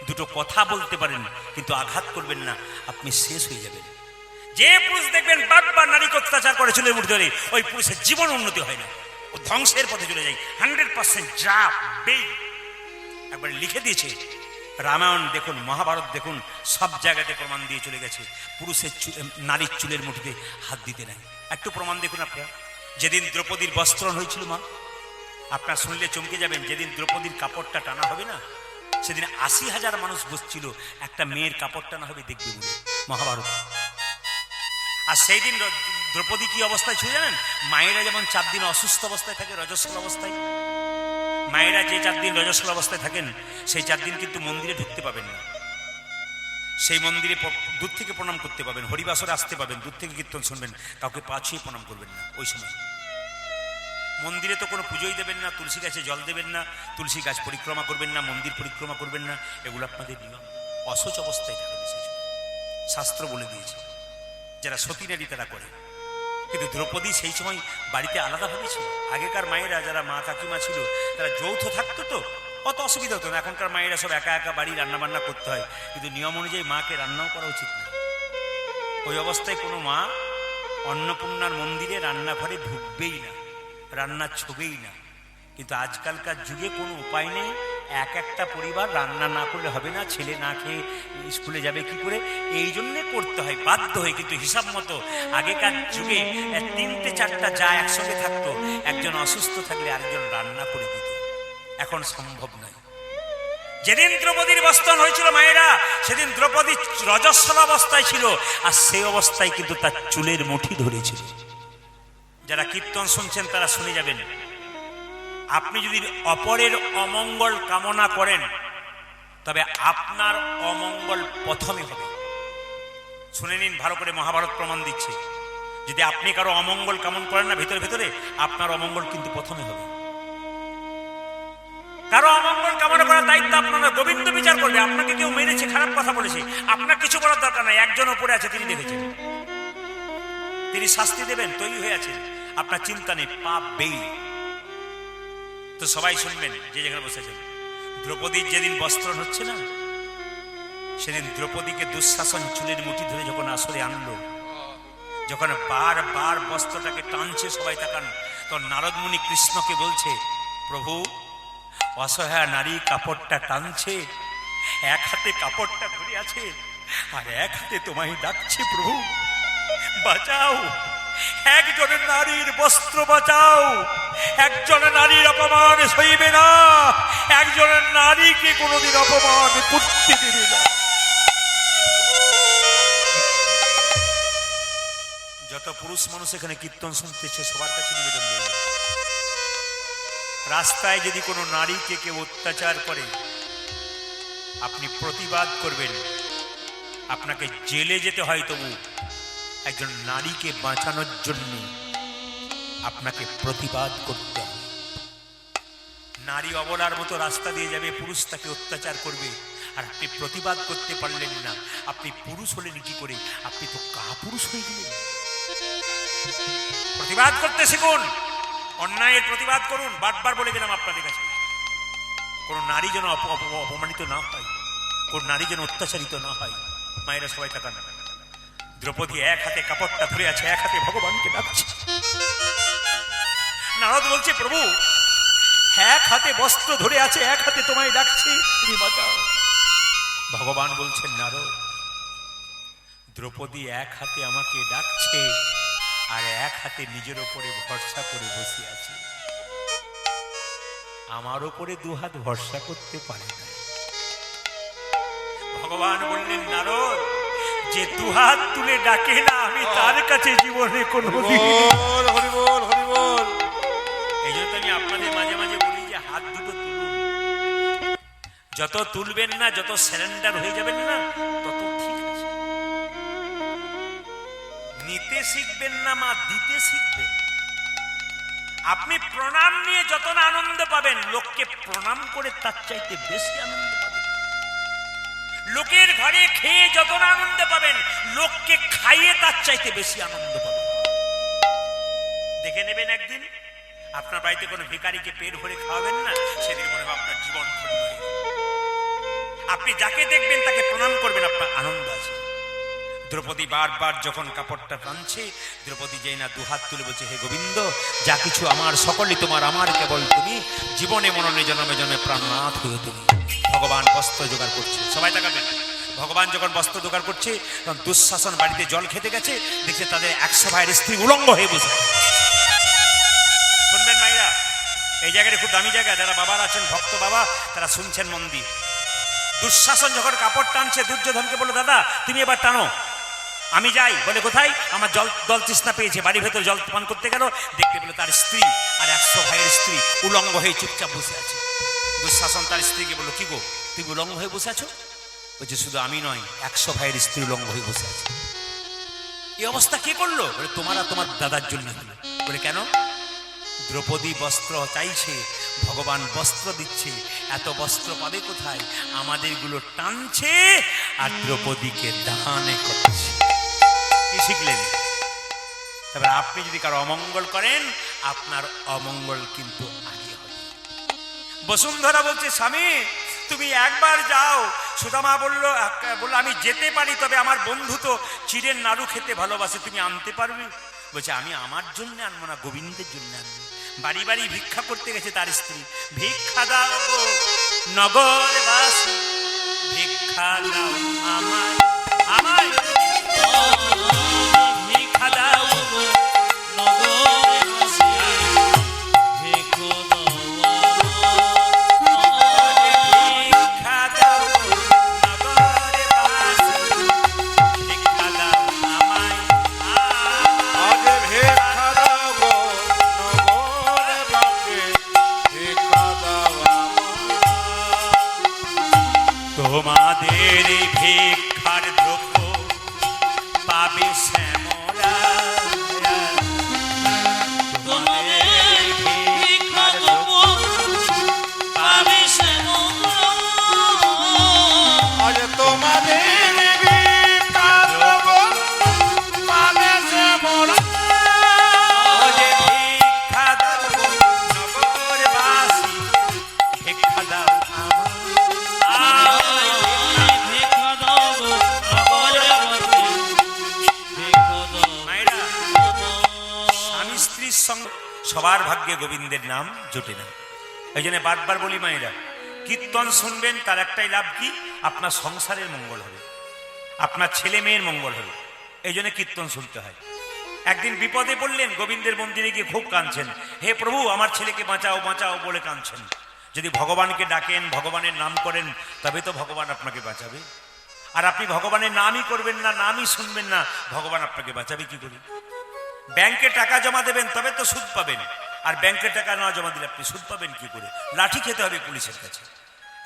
দুটো কথা বলতে পারেন কিন্তু আঘাত করবেন না, আপনি শেষ হয়ে যাবেন। যে পুরুষ দেখবেন বারবার নারীকে অত্যাচার করে চুলের মুঠি ধরে, ওই পুরুষের জীবন উন্নতি হয় না, ও ধ্বংসের পথে চলে যায় 100%। যা বেই একবার লিখে দিয়েছে রামায়ণ দেখুন, মহাভারত দেখুন, সব জায়গাতে প্রমাণ দিয়ে চলে গেছে, পুরুষের নারীর চুলের মুঠিতে হাত দিতে নাই। একটু প্রমাণ দেখুন আপনারা। যেদিন দ্রৌপদীর বস্ত্রণ হয়েছিল মা, আপনারা শুনলে চমকে যাবেন, যেদিন দ্রৌপদীর কাপড়টা টানা হবে না, সেদিন 80,000 মানুষ বসছিল একটা মেয়ের কাপড় টানা হবে দেখবে বলে, মহাভারত। আর সেই দিন দ্রৌপদী কি অবস্থায় ছিল জানেন? মায়েরা যেমন 4 দিন অসুস্থ অবস্থায় থাকে, রজস্বল অবস্থায়, মায়েরা যে 4 দিন রজস্বল অবস্থায় থাকেন, সেই 4 দিন কিন্তু মন্দিরে ঢুকতে পাবেন না। সেই মন্দিরে দূর থেকে প্রণাম করতে পাবেন, হরিবাসরে আসতে পাবেন, দূর থেকে কীর্তন শুনবেন, কাউকে পা ছুঁয়ে প্রণাম করবেন না। ওই সময় মন্দিরে তো কোনো পুজোই দেবেন না, তুলসী গাছে জল দেবেন না, তুলসী গাছ পরিক্রমা করবেন না, মন্দির পরিক্রমা করবেন না, এগুলো আপনাদের নিয়ম। অসুচ অবস্থায় থাকবে সেই সময়, শাস্ত্র বলে দিয়েছে। যারা সতী নারী তারা করে, কিন্তু দ্রৌপদী সেই সময় বাড়িতে আলাদাভাবে ছিল। আগেকার মায়েরা, যারা মা কাকিমা ছিল, তারা যৌথ থাকতো, তো অত অসুবিধা হতো না। এখনকার মায়েরা সব একা একা বাড়ি রান্নাবান্না করতে হয়, কিন্তু নিয়ম অনুযায়ী মাকে রান্নাও করা উচিত না। ওই অবস্থায় কোনো মা অন্নপূর্ণার মন্দিরে রান্নাঘরে ঢুকবেই না, রান্না ছোবেই না। কিন্তু আজকালকার যুগে কোনো উপায় নেই, একটা পরিবার রান্না না করলে হবে না, ছেলে না খেয়ে স্কুলে যাবে কি করে, এই জন্যে করতে হয় বাধ্য হয়ে। কিন্তু হিসাব মতো আগেকার যুগে 3-4টা যা একসঙ্গে থাকতো, একজন অসুস্থ থাকলে আরেকজন রান্না করে দিত। এখন সম্ভব নয়। যেদিন দ্রৌপদীর বস্ত্রণ হয়েছিল মায়েরা, সেদিন দ্রৌপদী রজস্বল অবস্থায় ছিল, আর সেই অবস্থায় কিন্তু তার চুলের মুঠি ধরেছিল। যারা কীর্তন শুনছেন তারা শুনে যাবেন, আপনি যদি অপরের অমঙ্গল কামনা করেন তবে আপনার অমঙ্গল প্রথমে হবে। শুনে নিন ভালো করে, মহাভারত প্রমাণ দিচ্ছে। যদি আপনি কারো অমঙ্গল কামনা করেন না ভেতরে ভেতরে, আপনার অমঙ্গল কিন্তু প্রথমে হবে। কারো অমঙ্গল কামনা করার দায়িত্ব আপনার। গোবিন্দ বিচার করবে। আপনাকে কেউ মেরেছে, খারাপ কথা বলেছে, আপনার কিছু বলার দরকার নাই। একজন ওপরে আছে, তিনি দেখেছেন, তিনি শাস্তি দেবেন, তৈরি হয়ে আছেন। আপনার চিন্তা নেই, পাপ বেই। তো সবাই শুনবেন যে যেখানে বসেছেন। দ্রৌপদীর যেদিন বস্ত্রণ হচ্ছে না, সেদিন দ্রৌপদীকে দুঃশাসন চুলের মুঠি ধরে যখন আসরে আনলো, যখন বারবার বস্ত্রটাকে টানছে, সবাই তাকান, তখন নারদ মুনি কৃষ্ণকে বলছে, প্রভু অসহায় নারী কাপড়টা টানছে, এক হাতে কাপড়টা ধরে আছে আর এক হাতে তোমায় ডাকছে, প্রভু বাঁচাও, একজনের নারীর বস্ত্র বাঁচাও। একজনের নারীর অপমান সইবে না, একজনের নারীকে কোনোদিন অপমান করতে দেবে না। যত পুরুষ মানুষ এখানে কীর্তন শুনতেছে, সবার কাছে নিবেদন করবে, রাস্তায় যদি কোনো নারীকে কেউ অত্যাচার করে, আপনি প্রতিবাদ করবেন। আপনাকে জেলে যেতে হয়, তবু একজন নারীকে বাঁচানোর জন্য আপনাকে প্রতিবাদ করতে হবে। নারী অবলার মতো রাস্তা দিয়ে যাবে, পুরুষ তাকে অত্যাচার করবে, আর আপনি প্রতিবাদ করতে পারলেন না। আপনি পুরুষ হলেন কি করে? আপনি তো কাপুরুষ হয়ে গেলেন। প্রতিবাদ করতে শিখুন, অন্যায়ের প্রতিবাদ করুন। বারবার বলে গেলাম আপনাদের কাছে, কোন নারী যেন অপমানিত না হয়, কোন নারী যেন অত্যাচারিত না হয়। মায়েরা সবাই তাকান, দ্রৌপদী এক হাতে কাপড়টা ধরে আছে, এক হাতে ভগবানকে ডাকছে। নারদ বলছে, প্রভু এক হাতে বস্ত্র ধরে আছে, এক হাতে তোমায় ডাকছে, তুমি বাঁচাও। ভগবান বলছেন, নারদ, দ্রৌপদী এক হাতে আমাকে ডাকছে আর এক হাতে নিজের ওপরে ভরসা করে বসে আছে, আমার ওপরে দুহাত ভরসা করতে পারে না। ভগবান বললেন, নারদ, যে দুহাত তুলে ডাকে না, আমি তার কাছে জীবনে কোনো এই জন্য আমি আপনাদের মাঝে মাঝে বলি যে হাত দুটো তুলুন। যত তুলবেন না, যত সারেন্ডার হয়ে যাবেন না, তত ঠিক আছে। নিতে শিখবেন না মা, দিতে শিখবেন। আপনি প্রণাম নিয়ে যত না আনন্দ পাবেন, লোককে প্রণাম করে তার চাইতে বেশি আনন্দ পাবেন। লোকের ঘরে খেয়ে যত না আনন্দ পাবেন, লোককে খাইয়ে তার চাইতে বেশি আনন্দ পাবেন। দেখে নেবেন, একদিন আপনার বাড়িতে কোনো ভিখারিকে পেট ভরে খাওয়াবেন না, সেদিন মনে হবে আপনার জীবন ধন্য হয়ে গেল। আপনি যাকে দেখবেন তাকে প্রণাম করবেন, আপনার আনন্দ আছে। দ্রৌপদী বারবার যখন কাপড়টা টানছে, দ্রৌপদী যেই না দুহাত তুলে বলছে, হে গোবিন্দ, যা কিছু আমার সকলই তোমার, আমার কেবল তুমি, জীবনে মননে জন্মে জন্মে প্রাণনাথ হয়ে তুমি। ভগবান বস্ত্র জোগাড় করছে, সবাই তাকাবেন। ভগবান যখন বস্ত্র জোগাড় করছে, তখন দুঃশাসন বাড়িতে জল খেতে গেছে, দেখছে তাদের 100 ভাইয়ের স্ত্রী উলঙ্গ হয়ে বসে। শুনবেন মাইরা, এই জায়গাটা খুব দামি জায়গা, যারা বাবার আছেন, ভক্ত বাবা, তারা শুনছেন মন দিয়ে। দুঃশাসন যখন কাপড় টানছে, দুর্যোধনকে বলল, দাদা তুমি এবার টানো, আমি যাই। বলে, কোথায়? আমার জল তৃষ্ণা পেয়েছে। বাড়ি ভেতর জল পান করতে গেল, দেখতে পেল তার স্ত্রী আর 100 ভাইয়ের স্ত্রী উলঙ্গ হয়ে চুপচাপ বসে আছে। দুঃশাসন তার স্ত্রীকে বলল, কি গো, তুমি উলঙ্গ হয়ে বসে আছো? বলছে, শুধু আমি নয়, 100 ভাইয়ের স্ত্রী উলঙ্গ হয়ে বসে আছে। এই অবস্থা কে করলো? বলে, তোমার আর তোমার দাদার জন্য হলো। বলে, কেন? দ্রৌপদী বস্ত্র চাইছে, ভগবান বস্ত্র দিচ্ছে, এত বস্ত্র পাবে কোথায়? আমাদেরগুলো টানছে আর দ্রৌপদীকে দানে করছে। কি শিখলেন? তবে আপনি যদি কারো অমঙ্গল করেন, আপনার অমঙ্গল কিন্তু আগে হবে। বসুন্ধরা বলছে, স্বামী তুমি একবার যাও। সুদামা বলল, আমি যেতে পারি, তবে আমার বন্ধু তো চিড়ের নাড়ু খেতে ভালোবাসে, তুমি আনতে পারবে? বলছে, আমি আমার জন্য আনবো না, গোবিন্দের জন্য আনবো। বাড়ি বাড়ি ভিক্ষা করতে গেছে তার স্ত্রী, ভিক্ষা দাও গো নগরবাসী, ভিক্ষা দাও আমায়, আমায় ভিক্ষা দাও গো নগরবাসী, ভিক্ষা দাও, ভিক্ষা দাও গো নগরবাসী, ভিক্ষা দাও আমায়, আজ ভিক্ষা দাও গো নগরবাসী, সবার ভাগ্যে গোবিন্দের নাম জোটে না। এই জন্য বারবার বলি মায়েরা, কীর্তন শুনবেন, তার একটাই লাভ কি, আপনার সংসারের মঙ্গল হবে, আপনার ছেলে মেয়ের মঙ্গল হবে। এই জন্য কীর্তন শুনতে হয়। একদিন বিপদে পড়লেন, গোবিন্দের মন্দিরে গিয়ে খুব কাঁদছেন, হে প্রভু আমার ছেলেকে বাঁচাও বাঁচাও বলে কাঁদছেন। যদি ভগবানকে ডাকেন, ভগবানের নাম করেন, তবে তো ভগবান আপনাকে বাঁচাবে। আর আপনি ভগবানের নামই করবেন না, নামই শুনবেন না, ভগবান আপনাকে বাঁচাবে কি করে? ব্যাংকে টাকা জমা দেবেন তবে তো সুদ পাবেন, আর ব্যাংকে টাকা না জমা দিলে আপনি সুদ পাবেন কি করে? লাঠি খেতে হবে পুলিশের কাছে।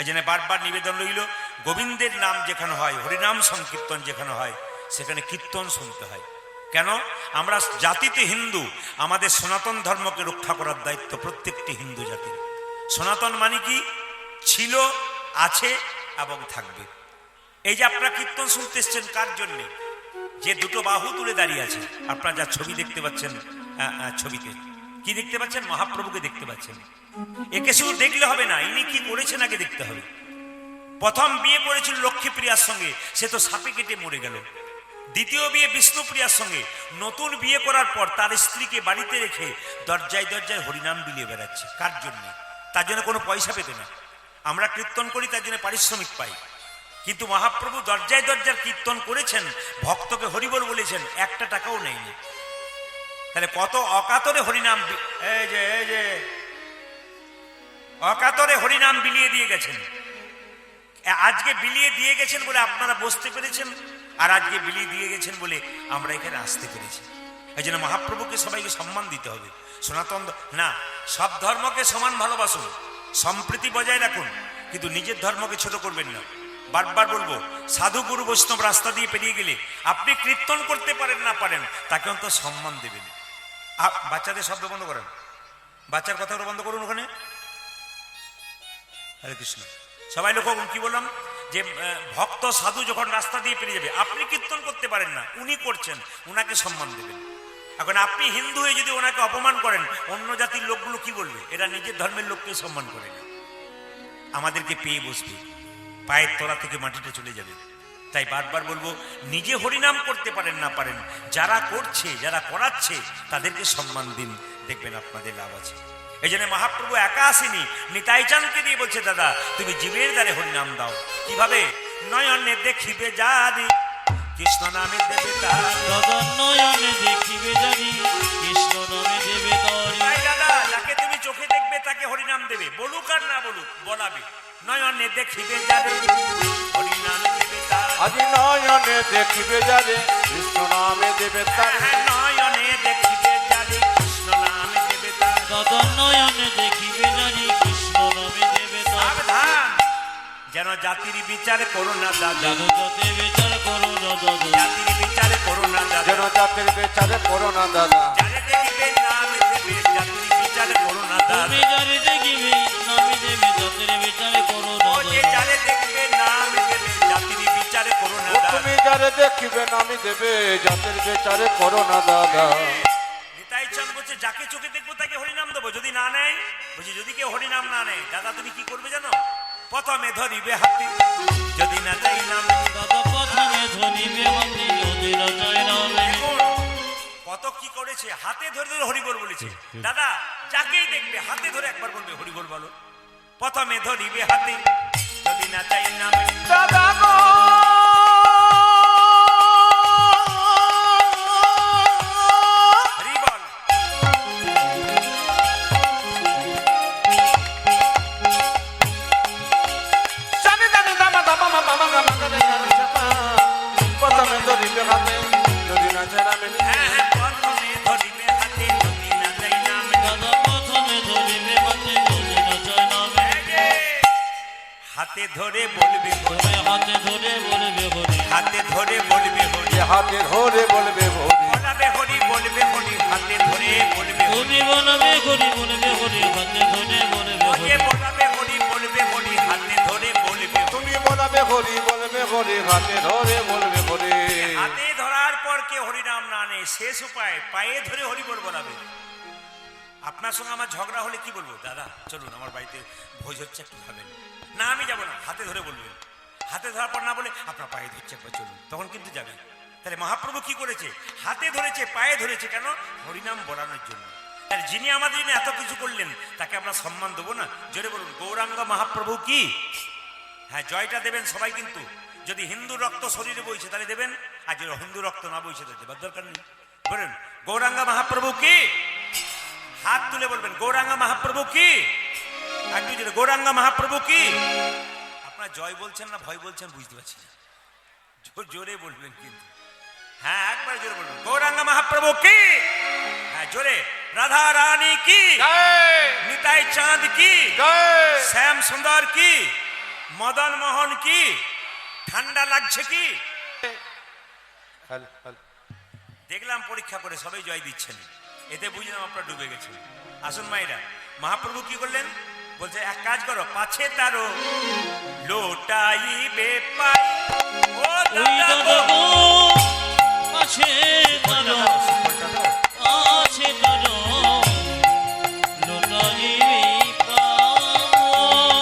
এই জন্য বারবার নিবেদন রইল, গোবিন্দের নাম যেখানে হয়, হরিনাম সংকীর্তন যেখানে হয়, সেখানে কীর্তন শুনতে হয়। কেন? আমরা জাতিতে হিন্দু, আমাদের সনাতন ধর্মকে রক্ষা করার দায়িত্ব প্রত্যেকটি হিন্দু জাতির। সনাতন মানে কি? ছিল, আছে এবং থাকবে। এই যে আপনারা কীর্তন শুনতে এসছেন কার জন্যে? যে দুটো বাহু তুলে দাঁড়িয়ে আছে, আপনারা যা ছবি দেখতে পাচ্ছেন, ছবিতে কি দেখতে পাচ্ছেন? মহাপ্রভুকে দেখতে পাচ্ছেন। একে শুধু দেখলে হবে না, ইনি কি করেছেন আগে দেখতে হবে। প্রথম বিয়ে করেছিল লক্ষ্মীপ্রিয়ার সঙ্গে, সে তো সাপে কেটে মরে গেল। দ্বিতীয় বিয়ে বিষ্ণুপ্রিয়ার সঙ্গে, নতুন বিয়ে করার পর তার স্ত্রীকে বাড়িতে রেখে দরজায় দরজায় হরিনাম বিলিয়ে বেড়াচ্ছে। কার জন্যে? তার জন্য কোনো পয়সা পেত না। আমরা কীর্তন করি, তার জন্য পারিশ্রমিক পাই। কিন্তু মহাপ্রভু দরজায় দরজার কীর্তন করেছেন, ভক্তকে হরিবল বলেছেন, একটা টাকাও নেয়নি। তাহলে কত অকাতরে হরিনাম, এই যে অকাতরে হরিনাম বিলিয়ে দিয়ে গেছেন। আজকে বিলিয়ে দিয়ে গেছেন বলে আপনারা বসতে পেরেছেন, আর আজকে বিলিয়ে দিয়ে গেছেন বলে আমরা এখানে আসতে পেরেছি। এই জন্য মহাপ্রভুকে সবাইকে সম্মান দিতে হবে। সনাতন না, সব ধর্মকে সমান ভালোবাসুন, সম্প্রীতি বজায় রাখুন, কিন্তু নিজের ধর্মকে ছোট করবেন না। বারবার বলবো, সাধু গুরু বৈষ্ণব রাস্তা দিয়ে পেরিয়ে গেলে আপনি কীর্তন করতে পারেন না পারেন, তাকে অন্তত সম্মান দেবেন। বাচ্চাদের শব্দ বন্ধ করেন, বাচ্চার কথা বন্ধ করুন ওখানে। হরে কৃষ্ণ। সবাই লোক কি বললাম, যে ভক্ত সাধু যখন রাস্তা দিয়ে পেরিয়ে যাবে, আপনি কীর্তন করতে পারেন না, উনি করছেন, উনাকে সম্মান দেবেন। এখন আপনি হিন্দু হয়ে যদি ওনাকে অপমান করেন, অন্য জাতির লোকগুলো কি বলবে? এরা নিজের ধর্মের লোককে সম্মান করে না, আমাদেরকে পেয়ে বসবে, পায়ের তলা থেকে মাটিটা চলে যাবে। তাই বারবার বলবো, নিজে হরিনাম করতে পারেন না পারেন, যারা করছে, যারা করাচ্ছে, তাদেরকে সম্মান দিন, দেখবেন আপনাদের লাভ আছে। এই জন্য মহাপ্রভু একা আসেনি, নিতাই চাঁদকে দিয়ে বলছে, দাদা তুমি জীবের দ্বারে হরিনাম দাও। কিভাবে? নয়নে দেখিবে জানি কৃষ্ণ নামে দেবে তার। দাদা নয়নে দেখিবে জানি কৃষ্ণ নামে দেবে তারি। তাই দাদা, যাকে তুমি চোখে দেখবে তাকে হরিনাম দেবে, বলুক আর না বলুক, বলাবে। নয়নে দেখিবে জানি হরিনাম দেবে তার। আজি নয়নে দেখিবে যারে কৃষ্ণ নামে দেবে তার। হ্যাঁ, নয়নে দেখিবে জানি কৃষ্ণ নামে দেবে তার। দাদা নয়নে দেখিবে জানি কৃষ্ণ নামে দেবে তারি। সাবধান, যেন জাতির বিচার করো না দাদা, যেন যাতে বিচার করো না দাদা, জাতির বিচার করো না দাদা। যেন জাতির বেচারে করো না দাদা। যারে দেখিবে নাম দেবে, জাতির বিচার করো না দাদা। তুমি যারে দেখিবে নামে দেবে, জাতের বিচার করো না ও যে দাদা। যারে দেখবে নাম দেবে, জাতির বিচার করো না ও দাদা। তুমি যারে দেখিবে নামি দেবে, জাতির বেচারে করো না দাদা। নিতাই চাঁদ বলছে, যাকে চোখে দেখবো তাকে হরিনাম দেবো, যদি না নেয়, বলছি যদি কেউ হরিনাম না নেয়, দাদা তুমি কি করবে জানো? প্রথমে ধরিবে হাতি, যদি না চাই নাম। দাদা প্রথমে ধরিবে হাতে, যদি না চায় নামে। দেখুন কত কি করেছে, হাতে ধরে ধরে হরিবল বলেছে। দাদা যাকেই দেখবে হাতে ধরে একবার বলবে হরিবল বলো। প্রথমে ধরিবে হাতে, যদি না চাই নামে। দাদা গো হরিবল। জানি জানি দামা দামা মা মামা গামা গামা গামা চাপা। প্রথমে ধরিবে হাতে, যদি না চায় নামে। হ্যাঁ হ্যাঁ, প্রথমে ধরিবে হাতে, যদি না চাই নামে। দাদা প্রথমে ধরিবে হাতে, যদি না চায় নামে। এই যে, হাতে ধরে বলবে হরি, তুমি হাতে ধরে বলবে হরি, হাতে ধরে বলবে হরি, যে হাতে ধরে বলবে ভরি। বলাবে হরি, বলবে হরি, হাতে ধরে বলবে হরি। তুমি বলবে হরি, বলবে হরি, হাতে ধরে বলবে ও হরি। যে বলাবে হরি, বলবে হরি, হাতে ধরে বলবে হরি। তুমি বলবে হরি, বলবে হরি, হাতে ধরে বলবে হরি। হাতে ধরার পর কে হরিনাম না নেই, শেষ উপায় পায়ে ধরে হরিবল বলাবে। আপনার সঙ্গে আমার ঝগড়া হলে কি বলবো? দাদা চলুন আমার বাড়িতে ভোজ হচ্ছে, একটু খাবেন না? আমি যাবো না, হাতে ধরে বলবেন। হাতে ধরার পর না বলে আপনার পায়ে ধরছে, একবার চলুন, তখন কিন্তু যাবে। তাহলে মহাপ্রভু কি করেছে? হাতে ধরেছে, পায়ে ধরেছে, কেন? হরিনাম বলানোর জন্য। তার যিনি আমাদের জন্য এত কিছু করলেন তাকে আমরা সম্মান দেবো না? জোরে বলুন গৌরাঙ্গ মহাপ্রভু কি? হ্যাঁ, জয়টা দেবেন সবাই, কিন্তু যদি হিন্দু রক্ত শরীরে বইছে তাহলে দেবেন, আর যদি হিন্দু রক্ত না বইছে তাহলে দেবার দরকার নেই। বলুন গৌরাঙ্গ মহাপ্রভু কি? হাত তুলে বলবেন গৌরাঙ্গ মহাপ্রভু কি? একটু জোরে গৌরাঙ্গ মহাপ্রভু কি? আপনারা জয় বলছেন না ভয় বলছেন বুঝতে পারছি না, জোরে বলবেন কিন্তু। হ্যাঁ, একবার জোরে বলবেন গৌরাঙ্গ মহাপ্রভু কি? হ্যাঁ জোরে। রাধা রানী কি? নিতাই চাঁদ কি? শ্যাম সুন্দর কি? মদন মোহন কি? ঠান্ডা লাগছে কি? দেখলাম পরীক্ষা করে সবাই জয় দিচ্ছেন, এতে বুঝলাম আপনারা ডুবে গেছেন। আসুন মাইরা, মহাপ্রভু কি করলেন? বলছে এক কাজ করো, পাছে তারো লোটাইবে পাই। ও ওই দাদা দাদা গো, গো আছে তারো আছে তারো লোটাইবে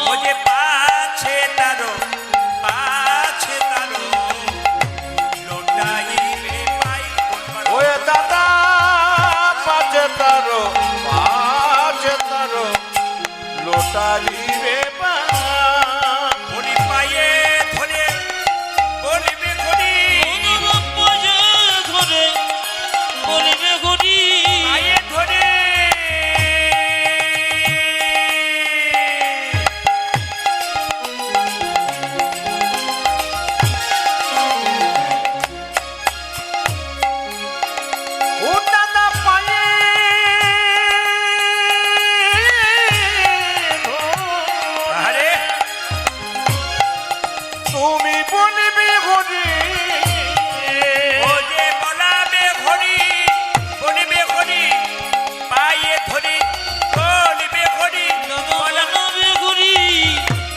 ও যে পাছে তারো লোটাইবে পাই। ওয়ে দাদা পাঁচে তারো লোটারিবে পা বলি পায়ে ধরে বলিবে ঘড়ি, ধরে বলিবে ঘড়ি পায়ে ধরে ও দাদা পায়ে আরে তুমি বলিবে ঘড়ি ও যে বলাবে ঘড়ি বলিবে ঘড়ি, পায়ে ধরে বলিবে ঘড়ি, বলবে ঘড়ি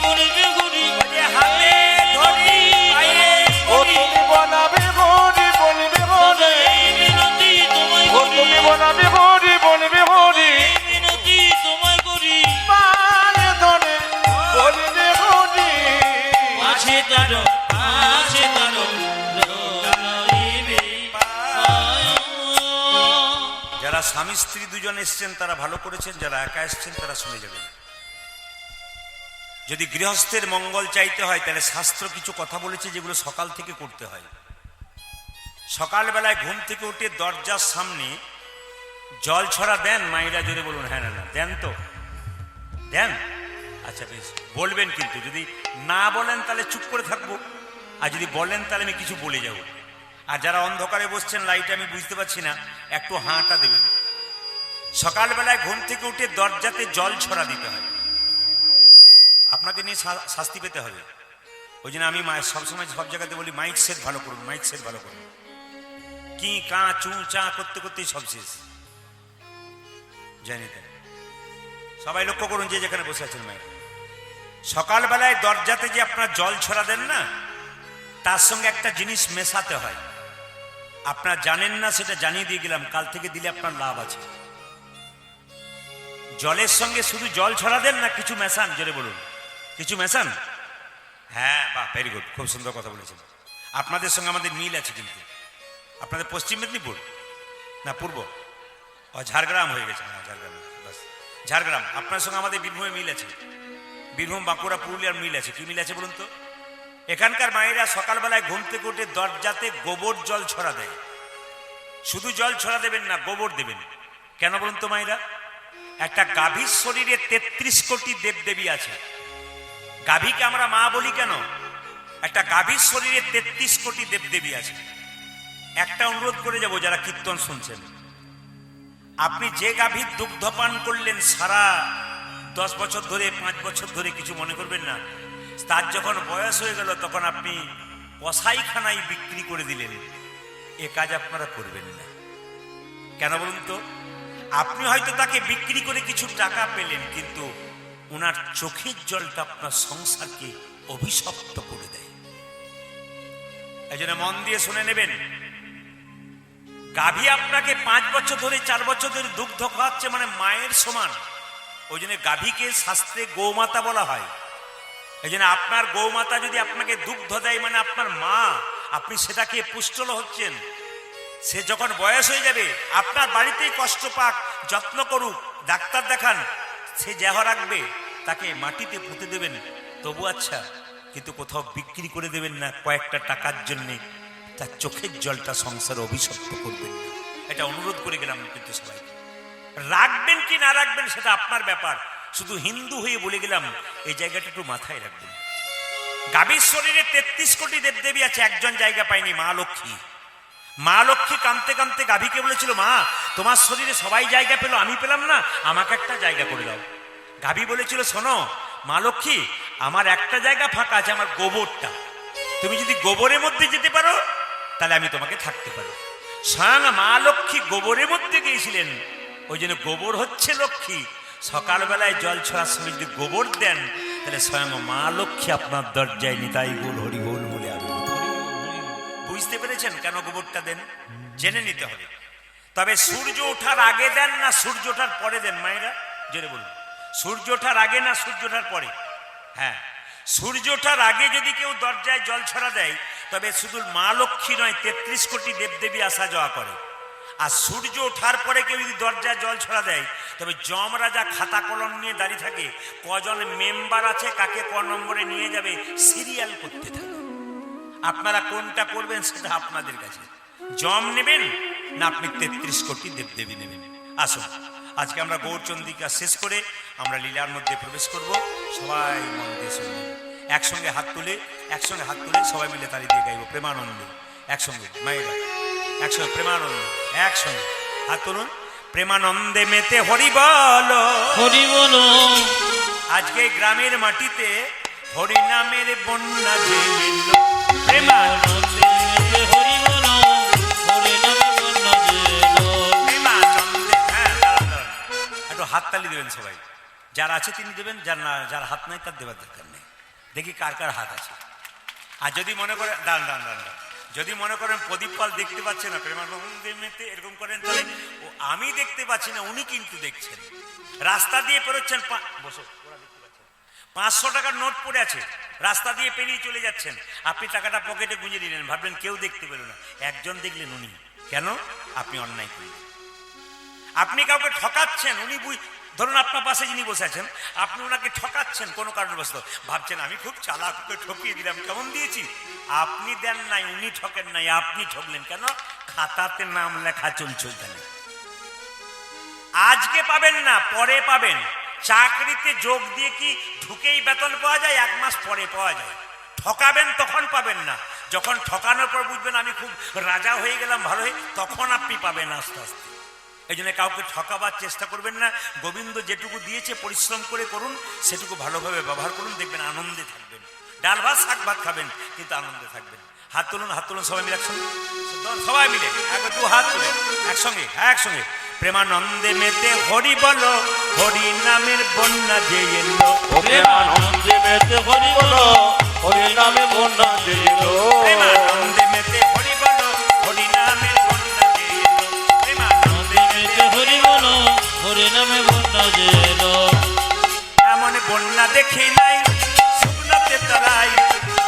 বলিবে ঘড়ি ও যে হাতে ধরি পায়ে ও ঘড়ি। তুমি বনাবে ঘড়ি বলিবে ঘড়ি এই মিনতি তোমায় ও করি তুমি বনাবে ঘড়ি বলিবে ঘড়ি এই মিনতি তোমায় করি পায়ে ধরে বলিবে ঘড়ি আছে তারো লোটাইবে পায়। যারা স্বামী স্ত্রী দুজন এসছেন তারা ভালো করেছেন, যারা একা এসছেন তারা শুনে যাবেন। যদি গৃহস্থের মঙ্গল চাইতে হয় তাহলে শাস্ত্র কিছু কথা বলেছে যেগুলো সকাল থেকে করতে হয়। সকালবেলায় ঘুম থেকে উঠে দরজার সামনে জল ছড়া দেন মায়েরা? জোরে বলুন হ্যাঁ না না দেন তো, দেন? আচ্ছা বেশ, বলবেন কিন্তু, যদি না বলেন তাহলে চুপ করে থাকবো, আর যদি বলেন তাহলে আমি কিছু বলে যাব। আর যারা অন্ধকারে বসছেন লাইটে আমি বুঝতে পারছি না, একটু হাঁটা দেবেন। সকালবেলায় ঘুম থেকে উঠে দরজাতে জল ছড়া দিতে হয়, আপনাকে নিয়ে শাস্তি পেতে হবে। ওই জন্য আমি সবসময় সব জায়গাতে বলি মাইক সেট ভালো করুন, মাইক সেট ভালো করুন। কি কা চু চা করতে করতেই সব শেষ, জানি তাই। সবাই লক্ষ্য করুন যে যেখানে বসে আছেন মায়ের, সকালবেলায় দরজাতে যে আপনার জল ছড়া দেন না, তার সঙ্গে একটা জিনিস মেশাতে হয়। আপনারা জানেন না, সেটা জানিয়ে দিয়ে গেলাম, কাল থেকে দিলে আপনার লাভ আছে। জলের সঙ্গে শুধু জল ছড়া দেন না কিছু মেশান? জোরে বলুন কিছু মেশান? হ্যাঁ, বাহ, ভেরি গুড, খুব সুন্দর কথা বলেছেন। আপনাদের সঙ্গে আমাদের মিল আছে, কিন্তু আপনাদের পশ্চিম মেদিনীপুর না পূর্ব? ও ঝাড়গ্রাম হয়ে গেছে, হ্যাঁ ঝাড়গ্রাম, বাস ঝাড়গ্রাম। আপনার সঙ্গে আমাদের বীরভূমে মিল আছে, বীরভূম বাঁকুড়া পুরুলিয়ার মিল আছে। কি মিল আছে বলুন তো? এখানকার মায়েরা সকালবেলায় ঘুম থেকে উঠে দরজাতে গোবর জল ছড়া দেয়। শুধু জল ছড়া দেবেন না, গোবর দেবেন। কেন বলুন তো মায়েরা? একটা গাভীর শরীরে 33 কোটি দেবদেবী আছে। গাভীকে আমরা মা বলি কেন? একটা গাভীর শরীরে 33 কোটি দেবদেবী আছে। একটা অনুরোধ করে যাব যারা কীর্তন শুনছেন, আপনি যে গাভীর দুগ্ধ পান করলেন সারা 10 বছর ধরে, 5 বছর ধরে, কিছু মনে করবেন না, তার যখন বয়স হয়ে গেল তখন আপনি কসাইখানায় বিক্রি করে দিলেন, এ কাজ আপনারা করবেন না। কেন বলুন তো? আপনি হয়তো তাকে বিক্রি করে কিছু টাকা পেলেন, কিন্তু ওনার চোখের জলটা আপনার সংসারকে অভিশপ্ত করে দেয়। এই জন্য মন দিয়ে শুনে নেবেন, গাভী আপনাকে 5 বছর ধরে, 4 বছর ধরে দুগ্ধ খাওয়াচ্ছে, মানে মায়ের সমান। ওই জন্য গাভীকে শাস্ত্রে গৌমাতা বলা হয়। এই জন্য আপনার গৌমাতা যদি আপনাকে দুগ্ধ দেয়, মানে আপনার মা, আপনি সেটাকে পুষ্টল হচ্ছেন। সে যখন বয়স হয়ে যাবে, আপনার বাড়িতেই কষ্ট পাক, যত্ন করুক, ডাক্তার দেখান, সে দেহ রাখবে, তাকে মাটিতে পুঁতে দেবেন, তবু আচ্ছা, কিন্তু কোথাও বিক্রি করে দেবেন না কয়েকটা টাকার জন্যে। তার চোখের জলটা সংসারে অভিশপ্ত করবেন না, এটা অনুরোধ করে গেলাম। কিন্তু সবাই রাখবেন কি না রাখবেন সেটা আপনার ব্যাপার, শুধু হিন্দু হয়ে বলে গেলাম এই জায়গাটা একটু মাথায় রাখবেন। গাভীর শরীরে 33 কোটি দেবদেবী আছে, একজন জায়গা পায়নি, মা লক্ষ্মী। মা লক্ষ্মী কাঁদতে কাঁদতে গাভীকে বলেছিল, মা তোমার শরীরে সবাই জায়গা পেল, আমি পেলাম না, আমাকে একটা জায়গা করে দাও। গাভী বলেছিল, শোনো মা লক্ষ্মী, আমার একটা জায়গা ফাঁকা আছে, আমার গোবরটা, তুমি যদি গোবরের মধ্যে যেতে পারো তাহলে আমি তোমাকে থাকতে পারি। স্বয়ং মা লক্ষ্মী গোবরের মধ্যে গিয়েছিলেন, ওই জন্য গোবর হচ্ছে লক্ষ্মী। সকালবেলায় জল ছড়ার সময় যদি গোবর দেন তাহলে স্বয়ং মা লক্ষ্মী আপনার দরজায় নিতাই গোল হরি বল বলে আমি। বুঝতে পেরেছেন কেন গোবরটা দেন? জেনে নিতে হবে। তবে সূর্য ওঠার আগে দেন না সূর্য ওঠার পরে দেন? মায়েরা জেনে বলুন, সূর্য ওঠার আগে না সূর্য ওঠার পরে? হ্যাঁ, সূর্য ওঠার আগে যদি কেউ দরজায় জল ছড়া দেয় তবে শুধু মা লক্ষ্মী নয়, 33 কোটি দেবদেবী আসা যাওয়া করে। আর সূর্য ওঠার পরে কেউ যদি দরজায় জল ছড়া দেয় তবে যমরাজা খাতা কলম নিয়ে দাঁড়িয়ে থাকে, কজন মেম্বার আছে, কাকে ক নম্বরে নিয়ে যাবে, সিরিয়াল করতে থাকে। আপনারা কোনটা করবেন সেটা আপনাদের কাছে। জম নেবেন না আপনি 33 কোটি দেবদেবী নেবেন? আসুন, আজকে আমরা গৌরচন্দ্রিকা শেষ করে আমরা লীলার মধ্যে প্রবেশ করব। সবাই মন দিয়ে শুনবেন, একসঙ্গে হাত তুলে সবাই মিলে তালি দিয়ে গাইব প্রেমানন্দে। একসঙ্গে মায়েরা, একসঙ্গে প্রেমানন্দে, একসঙ্গে হাত তুলুন। প্রেমানন্দে মেতে হরি বলো, হরি বলো। আজকে গ্রামের মাটিতে হরি নামের বন্যা যে এলো। প্রেমানন্দে প্রেমানন্দে হরি বলো, হরি নামে বন্যা যে এলো। প্রেমানন্দে, হ্যাঁ দাঁড়ান দাঁড়ান, একটু হাততালি দেবেন সবাই। যারা আছে তিনি দেবেন, যার হাত নাই তার দেওয়ার দরকার নেই। দেখি কার কার হাত আছে। আর যদি মনে করেন, দাঁড়ান, যদি মনে করেন প্রদীপ পাল দেখতে পাচ্ছে না, প্রেমানন্দে মেতে এরকম করেন, তাহলে ও আমি দেখতে পাচ্ছি না, উনি কিন্তু দেখছেন। রাস্তা দিয়ে পেরোচ্ছেন, বসো, ওরা দেখতে পাচ্ছেন 500 টাকার নোট পড়ে আছে, রাস্তা দিয়ে পেরিয়ে চলে যাচ্ছেন, আপনি টাকাটা পকেটে গুঁজে দিলেন, ভাবলেন কেউ দেখতে পেল না, একজন দেখলেন, উনি। কেন? আপনি অন্যায় করলেন, আপনি কাউকে ঠকাচ্ছেন। উনি ধরুন আপনার পাশে যিনি বসে আছেন, আপনি ওনাকে ঠকাচ্ছেন কোনো কারণবশত, ভাবছেন আমি খুব চালাক করে ঠকিয়ে দিলাম, কেমন দিয়েছি। আপনি দেন নাই, উনি ঠকেন নাই, আপনি ঠকলেন। কেন? খাতাতে নাম লেখা চলছে। আজকে পাবেন না, পরে পাবেন। চাকরিতে যোগ দিয়ে কি ঢুকেই বেতন পাওয়া যায়? 1 মাস পরে পাওয়া যায়। ঠকাবেন তখন পাবেন না, যখন ঠকানোর পর বুঝবেন আমি খুব রাজা হয়ে গেলাম, ভালো হয়ে, তখন আপনি পাবেন আস্তে আস্তে। এই জন্য কাউকে ঠকাবার চেষ্টা করবেন না। গোবিন্দ যেটুকু দিয়েছে পরিশ্রম করে করুন, সেটুকু ভালোভাবে ব্যবহার করুন, দেখবেন আনন্দে থাকবেন। ডাল ভাত শাক ভাত খাবেন কিন্তু আনন্দে থাকবেন। হাত তুলুন সবাই মিলে একসঙ্গে, সবাই মিলে একবার 2 হাত তুলে একসঙ্গে, একসঙ্গে। প্রেমানন্দে মেতে হরি বলো, হরি নামের বন্যা যে এলো। প্রেমানন্দে মেতে হরি বলো, হরি নামে বন্যা যে এলো। প্রেমানন্দে মেতে হরি বলো, হরি নামের বন্যা যে এলো। প্রেমানন্দে মেতে হরি বলো, হরি নামে বন্যা যে এলো। এমন বন্যা দেখি নাই শুকনাতে তরাই,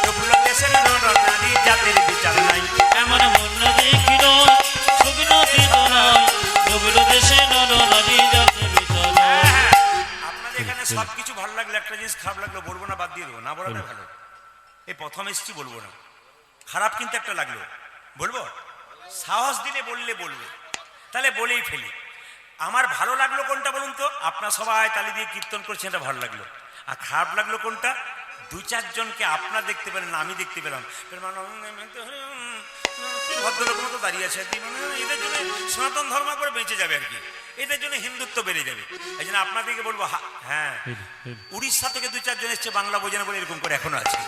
ডুবলো দেশের নর নারী জাতির বিচার নাই। এমন বন্যা দেখিল শুকনাতে তরাই, ডুবলো দেশে নর নারী জাতির বিচার নাই। আপনাদের এখানে সবকিছু ভালো লাগলো, একটা জিনিস খারাপ লাগলো বলবো না, বাদ দিয়ে দেবো, না বলাটা ভালো। এই প্রথম এসছি, বলবো না। খারাপ কিন্তু একটা লাগলো, বলবো? সাহস দিলে বললে বলবে, তাহলে বলেই ফেলি। আমার ভালো লাগলো কোনটা বলুন তো? আপনার সবাই তালি দিয়ে কীর্তন করছেন, এটা ভালো লাগলো। আর খারাপ লাগলো কোনটা? 2-4 জনকে আপনার দেখতে পেলেন না, আমি দেখতে পেলাম, ভদ্রলোক মতো দাঁড়িয়ে আছে আর কি, মানে এদের জন্য সনাতন ধর্ম করে বেঁচে যাবে আর কি, এদের জন্য হিন্দুত্ব বেড়ে যাবে। এই জন্য আপনাদেরকে বলবো, হ্যাঁ, উড়িষ্যা থেকে 2-4 জন এসছে, বাংলা বোঝে না বলে এরকম করে এখনো আছে।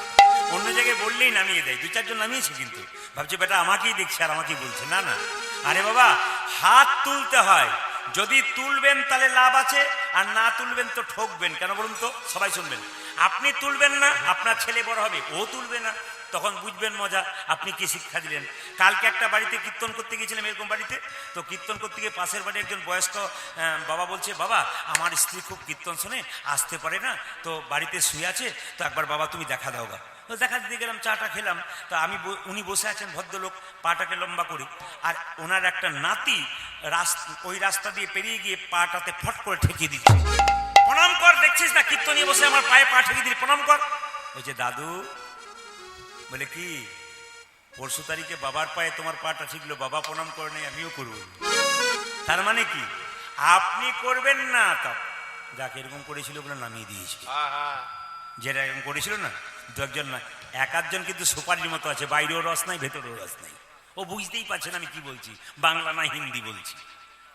অন্য জায়গায় বললেই নামিয়ে দেয়, 2-4 জন নামিয়েছে, কিন্তু ভাবছে বেটা আমাকেই দেখছে আর আমাকেই বলছে। না না, আরে বাবা, হাত তুলতে হয়, যদি তুলবেন তাহলে লাভ আছে, আর না তুলবেন তো ঠকবেন। কেন বলুন তো? সবাই শুনবেন। আপনি তুলবেন না, আপনার ছেলে বড় হবে, ও তুলবে না, তখন বুঝবেন মজা আপনি কি শিক্ষা দিলেন। কালকে একটা বাড়িতে কীর্তন করতে গিয়েছিলাম, এরকম বাড়িতে, তো কীর্তন করতে গিয়ে পাশের বাড়ি একজন বয়স্ক বাবা বলছে, বাবা আমার স্ত্রী খুব কীর্তন শোনে, আসতে পারে না, তো বাড়িতে শুয়ে আছে, তো একবার বাবা তুমি দেখা দাও গা। তো দেখা দিতে গেলাম, চাটা খেলাম। তো উনি বসে আছেন ভদ্রলোক, পাটাকে লম্বা করে, আর ওনার একটা নাতি ওই রাস্তা দিয়ে পেরিয়ে গিয়ে পাটাতে ফট করে ঠেকিয়ে দিচ্ছে। প্রণাম কর, দেখছিস না কীর্তনিয়ে বসে আমার পায়ে পা ঠেকিয়ে দিল, প্রণাম কর। বলছে দাদু, বলে কি পরশু তারিখে বাবার পায়ে তোমার পাটা ঠিকলো, বাবা প্রণাম করে নেই, আমিও করব। তার মানে কি আপনি করবেন না, তা যাকে এরকম করেছিল বলে নামিয়ে দিয়েছিল, যেটা এরকম করেছিল না দু একজন না, এক আধজন কিন্তু সুপারির মতো আছে, বাইরেও রস নাই ভেতরেও রস নাই। ও বুঝতেই পারছেন আমি কি বলছি, বাংলা না হিন্দি বলছি।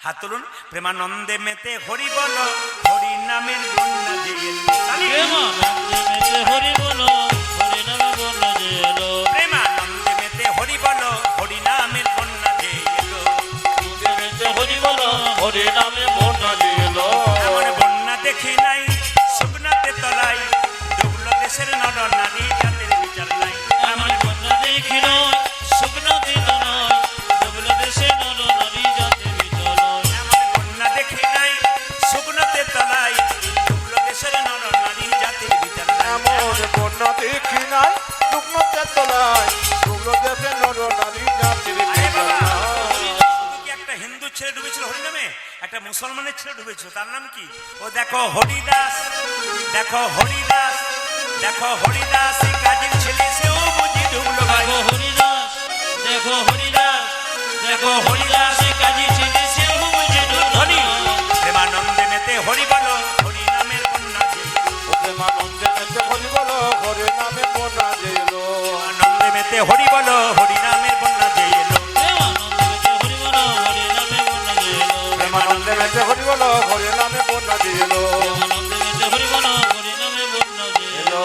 হাত তুলুন। প্রেমানন্দে মেতে হরি বল, হরি নামের বন্যা জেগে এলো। প্রেমানন্দে মেতে হরি বলো, হরি নামে বন্যা যে এলো। প্রেমানন্দে মেতে হরি বল, হরি নামের বন্যা জেগে এলো। মেতে হরি বলো, হরি নামে বন্যা যে এলো। এমন বন্যা দেখি নাই শুকনাতে তলাই, ডুবলো দেশের নর নারী জাতির বিচার নাই। এমন বন্যা দেখি নয়, শুকনো দিন নয়, ডুবলো দেশে নর নারী জাতির বিচার নয়। এমন বন্যা দেখি নাই শুকনাতে তলাই, ডুবলো দেশের নর নারী জাতির বিচার নাই। এমন বন্যা দেখি নাই শুকনোতে তলায়, ডুবলো দেশে নর নারী জাতির আরে বিচার বাবা, নাই। শুধু কি একটা হিন্দু ছেলে ডুবেছিল হরিনামে, একটা মুসলমানের ছেলে ডুবেছিল, তার নাম কি? ও দেখো হরিদাস, দেখো হরিদাস, দেখো হরিদাস, এই কাজের ছেলে, সেও বুঝি ডুবলো ভাই। দেখো হরিদাস, দেখো হরিদাস, দেখো হরিদাস, কাজী ছেলে সেও বুঝে ধনী ডুবলো। প্রেমানন্দে মেতে হরি বলো, হরি নামের বন্যা যে এলো। প্রেমানন্দে মেতে হরি বল, হরি নামে বন্যা যে এলো। আনন্দে মেতে হরি বলো, হরি নামের বন্যা যে এলো। প্রেমানন্দে মেতে হরি বলো, হরি নামে বন্যা যে এলো। প্রেমানন্দে মেতে হরি বল, হরি নামে বন্যা যে প্রেমানন্দে মেতে হরি বলো, হরি নামে বন্যা যে এলো।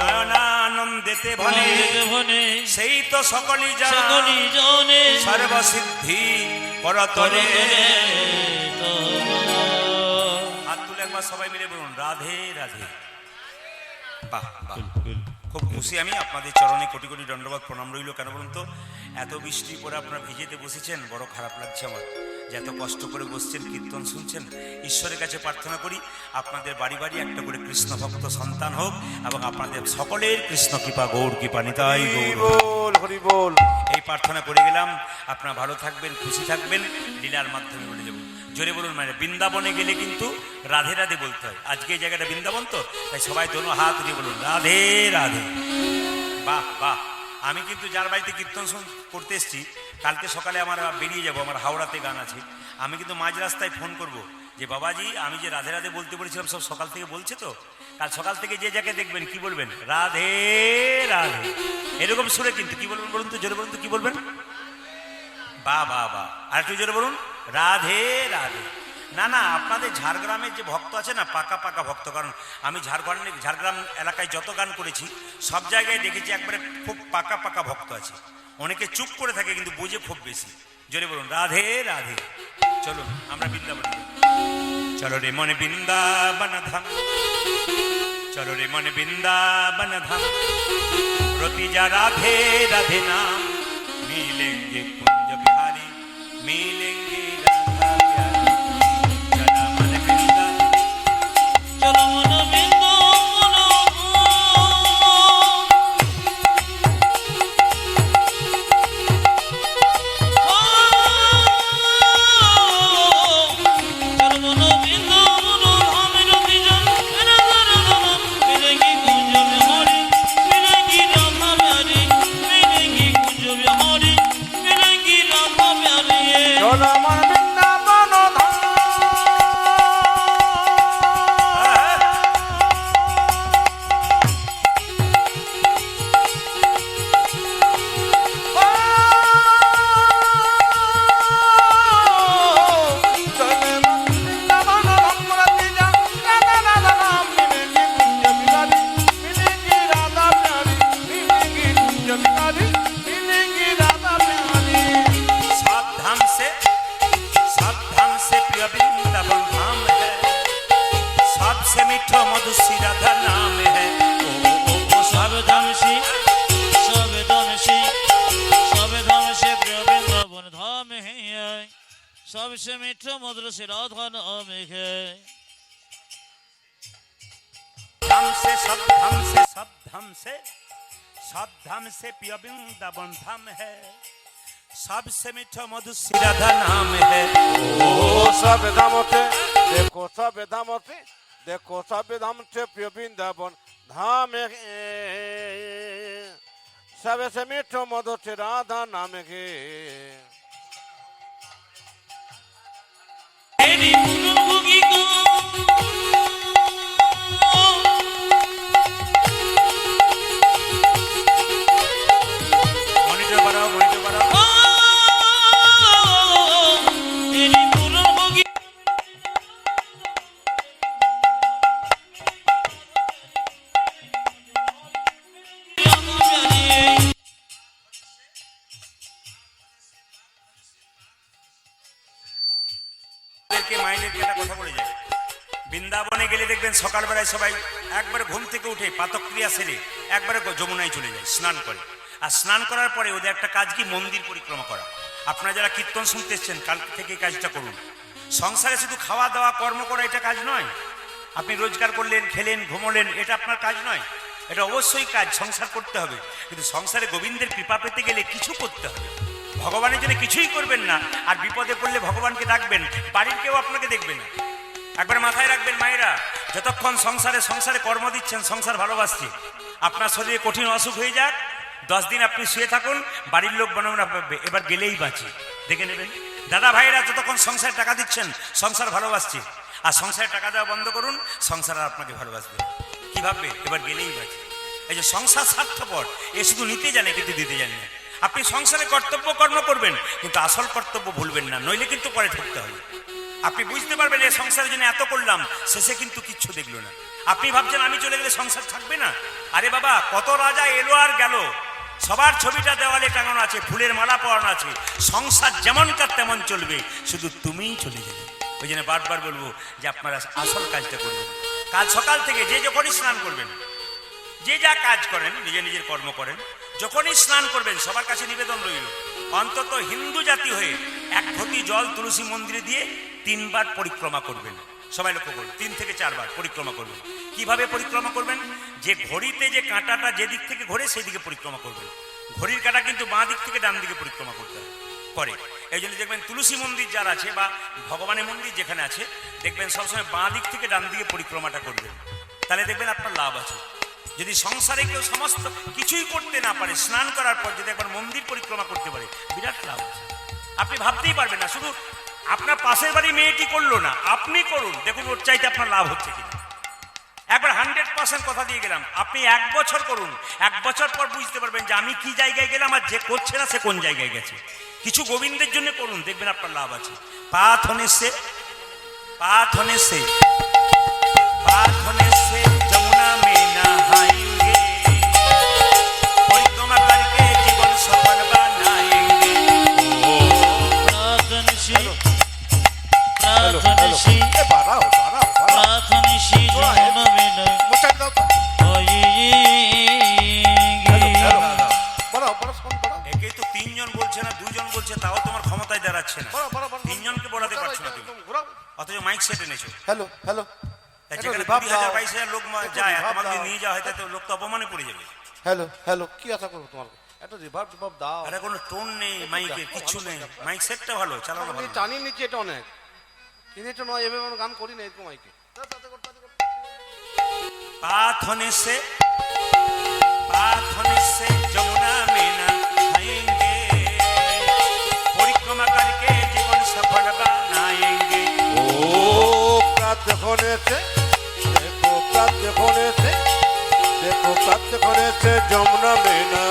নয়নানন্দেতে ভনে, ভনে সেই তো সকলই সকলি জনে সর্বসিদ্ধি পরতরে। তো হাত তুলে একবার সবাই মিলে বলুন রাধে রাধে। বাহ বাহ, খুব খুশি আমি, আপনাদের চরণে কোটি কোটি দণ্ডবাদ প্রণাম রইল। কেন বলুন তো, এত বৃষ্টি পরে আপনারা ভিজেতে বসেছেন, বড় খারাপ লাগছে আমার যে এত কষ্ট করে বসছেন, কীর্তন শুনছেন। ঈশ্বরের কাছে প্রার্থনা করি আপনাদের বাড়ি বাড়ি একটা করে কৃষ্ণ ভক্ত সন্তান হোক, এবং আপনাদের সকলের কৃষ্ণ কৃপা, গৌর কৃপা, নিতাই গৌর। বল হরি বল। এই প্রার্থনা করে গেলাম, আপনারা ভালো থাকবেন, খুশি থাকবেন, লীলার মাধ্যমে বলে যাব। জোরে বলুন, মানে বৃন্দাবনে গেলে কিন্তু রাধে রাধে বলতে হয়। আজকে এই জায়গাটা বৃন্দাবন তো, তাই সবাই দোনো হাত দিয়ে বলুন রাধে রাধে। বাহ বাহ, আমি কিন্তু যার বাড়িতে কীর্তন করতে এসেছি, কালকে সকালে আমার বেরিয়ে যাব, আমার হাওড়াতে গান আছে। আমি কিন্তু মাঝ রাস্তায় ফোন করব যে বাবাজি, আমি যে রাধে রাধে বলতে বলেছিলাম সব সকাল থেকে বলছে তো, কাল সকাল থেকে যে জায়গায় দেখবেন কি বলবেন, রাধে রাধে, এরকম সুরে কিন্তু। কি বলবেন বলুন তো, জোরে বলুন তো, কি বলবেন? বা বা বা, আর একটু জোরে বলুন রাধে রাধে। না না, আপনাদের ঝাড়গ্রামের যে ভক্ত আছে না, পাকা পাকা ভক্ত, কারণ আমি ঝাড়গ্রাম এলাকায় যত গান করেছি সব জায়গায় দেখেছি একবারে খুব পাকা পাকা ভক্ত আছে। অনেকে চুপ করে থাকে কিন্তু বোঝে খুব বেশি। জোরে বলুন রাধে রাধে। চলুন আমরা বৃন্দাবন, চলো রে মনে বৃন্দাবন ধাম, চলো রে মনে বৃন্দাবন ধাম, রতি যা রাধে রাধে নাম, मिलेंगे कुंज बिहारी, मिलेंगे राधा प्यारी, चला मन बिंदा। চলো মন বিন্দু মন চলো মন বিন্দু মন ধামের বিজন রাধারাম মিলেঙ্গি কুঞ্জ বিহারি, মিলেঙ্গি রাধা প্যারি, মিলেঙ্গি কুঞ্জ বিহারি, মিলেঙ্গি রাধা প্যারি। চল আমার বৃন্দাবন ধাম। চলে বৃন্দাবন ধাম, রাধে যা রাধা রাধা নাম, মিলেঙ্গি কুঞ্জ বিহারি, মিলেঙ্গি রাধা প্যারি, মিলেঙ্গি কুঞ্জ বিহারি, মিলেঙ্গি রাধা প্যারি। सब धाम से प्रिय वृंदावन धाम है, सबसे मीठो मधुसी राधा नाम है। ओ ओ ओ ओ सब धाम से प्रिय वृंदावन धाम है, सबसे मीठा मधुर से राधा नाम है। धाम से सब धाम से सब धाम से सब धाम से प्रिय वृंदावन धाम है सबसे मीठा मधु श्री राधा नाम है ও সবে ধামতে দেখো সবে ধামতে দেখো সবে ধামতে প্রিয় বৃন্দাবন ধামে সবে সে মিঠো মধুতে রাধা নামে গে तेरी पुनर्भोगी को मॉनिटर बढ़ाओ तेरी पुनर्भोगी के माइंडের কি একটা কথা বলে যায় বৃন্দাবনে গেলে দেখবেন সকালবেলায় সবাই একবারে ঘুম থেকে উঠে পাতক্রিয়া সেরে একবারে যমুনায় চলে যায় স্নান করে আর স্নান করার পরে ওদের একটা কাজ কি মন্দির পরিক্রমা করা আপনারা যারা কীর্তন শুনতে এসছেন কাল থেকে এই কাজটা করুন সংসারে শুধু খাওয়া দাওয়া কর্ম করা এটা কাজ নয় আপনি রোজগার করলেন খেলেন ঘুমোলেন এটা আপনার কাজ নয় এটা অবশ্যই কাজ সংসার করতে হবে কিন্তু সংসারে গোবিন্দের কৃপা পেতে গেলে কিছু করতে হবে ভগবানের জন্য কিছুই করবেন না আর বিপদে পড়লে ভগবানকে ডাকবেন বাড়ির কেউ আপনাকে দেখবে না একবার মাথায় রাখবেন মায়েরা যতক্ষণ সংসারে কর্ম দিচ্ছেন সংসার ভালোবাসছে আপনার শরীরে কঠিন অসুখ হয়ে যাক 10 দিন আপনি শুয়ে থাকুন বাড়ির লোক বানাবেন আপনাকে এবার গেলেই বাঁচি দেখে নেবেন দাদা ভাইরা যতক্ষণ সংসারে টাকা দিচ্ছেন সংসার ভালোবাসছে আর সংসারে টাকা দেওয়া বন্ধ করুন সংসার আর আপনাকে ভালোবাসবে কি ভাববে এবার গেলেই বাঁচি এই যে সংসার স্বার্থপর এ শুধু নিতে জানে কিন্তু দিতে জানে না আপনি সংসারে কর্তব্য কর্ম করবেন কিন্তু আসল কর্তব্য ভুলবেন না নইলে কিন্তু পরে ঠকতে হবে আপনি বুঝতে পারবেন এই সংসারের জন্য এত করলাম শেষে কিন্তু কিচ্ছু দেখলো না আপনি ভাবছেন আমি চলে গেলে সংসার থাকবে না আরে বাবা কত রাজা এলো আর গেল সবার ছবিটা দেওয়ালে টাঙানো আছে ফুলের মালা পরানো আছে সংসার যেমনকার তেমন চলবে শুধু তুমিই চলে যাবে ওই জন্য বারবার বলবো যে আপনারা আসল কাজটা করবেন কাল সকাল থেকে যে যখনই স্নান করবেন যে যা কাজ করেন নিজের কর্ম করেন যখনই স্নান করবেন সবার কাছে নিবেদন রইল অন্তত হিন্দু জাতি হয়ে এক ঘটি জল তুলসী মন্দিরে দিয়ে 3 বার পরিক্রমা করবেন সবাই লক্ষ্য করুন 3 থেকে 4 বার পরিক্রমা করবেন কিভাবে পরিক্রমা করবেন যে ঘড়িতে যে কাঁটাটা যে দিক থেকে ঘোরে সেই দিকে পরিক্রমা করবেন ঘড়ির কাঁটা কিন্তু বাঁ দিক থেকে ডান দিকে পরিক্রমা করতে হয় করে এই জন্য দেখবেন তুলসী মন্দির যারা আছে বা ভগবানের মন্দির যেখানে আছে দেখবেন সবসময় বাঁ দিক থেকে ডান দিকে পরিক্রমাটা করবেন তাহলে দেখবেন আপনার লাভ আছে যদি সংসারে কেউ সমস্ত কিছুই করতে না পারে স্নান করার পর যদি একবার মন্দির পরিক্রমা করতে পারে বিরাট লাভ আছে আপনি ভাবতেই পারবেন না শুধু আপনার পাশের বাড়ি মেয়েটি করলো না আপনি করুন দেখুন ওর চাইতে আপনার লাভ হচ্ছে কিনা একবার 100% কথা দিয়ে গেলাম আপনি 1 বছর করুন 1 বছর পর বুঝতে পারবেন যে আমি কি জায়গায় গেলাম আর যে করছে না সে কোন জায়গায় গেছে কিছু গোবিন্দের জন্য করুন দেখবেন আপনার লাভ আছে पाथ होने से जमुना में नहाएंगे परिक्रमा करके जीवन सफल बनाएंगे प्रार्थनिशी जमुना में একে তো 3 জন বলছে না 2 জন বলছে তাও তোমার ক্ষমতায় দাঁড়াচ্ছে না 3 জনকে বলাতে পারছো না তুমি অথচ মাইক সেট এনেছো হ্যালো হ্যালো যেখানে 20,000-22,000 লোক যায় তোমাকে যদি নিয়ে যাওয়া হয় তাতে লোক তো অপমানে পড়ে যাবে হ্যালো হ্যালো কি আশা করবো তোমার একটা রিভার্ব দাও আরে কোনো টোন নেই মাইকে কিচ্ছু নেই মাইক সেটটা ভালো চালানো আমি ভালো টানি নিচ্ছি এটা অনেক কিন্তু এটা নয় এভাবে আমরা গান করি না এরকম মাইকে पाथ होने से जमुना में नहाएंगे परिक्रमा करके जीवन सफल बनाएंगे ओ प्रात होने से देखो प्रात होने से जमुना में ना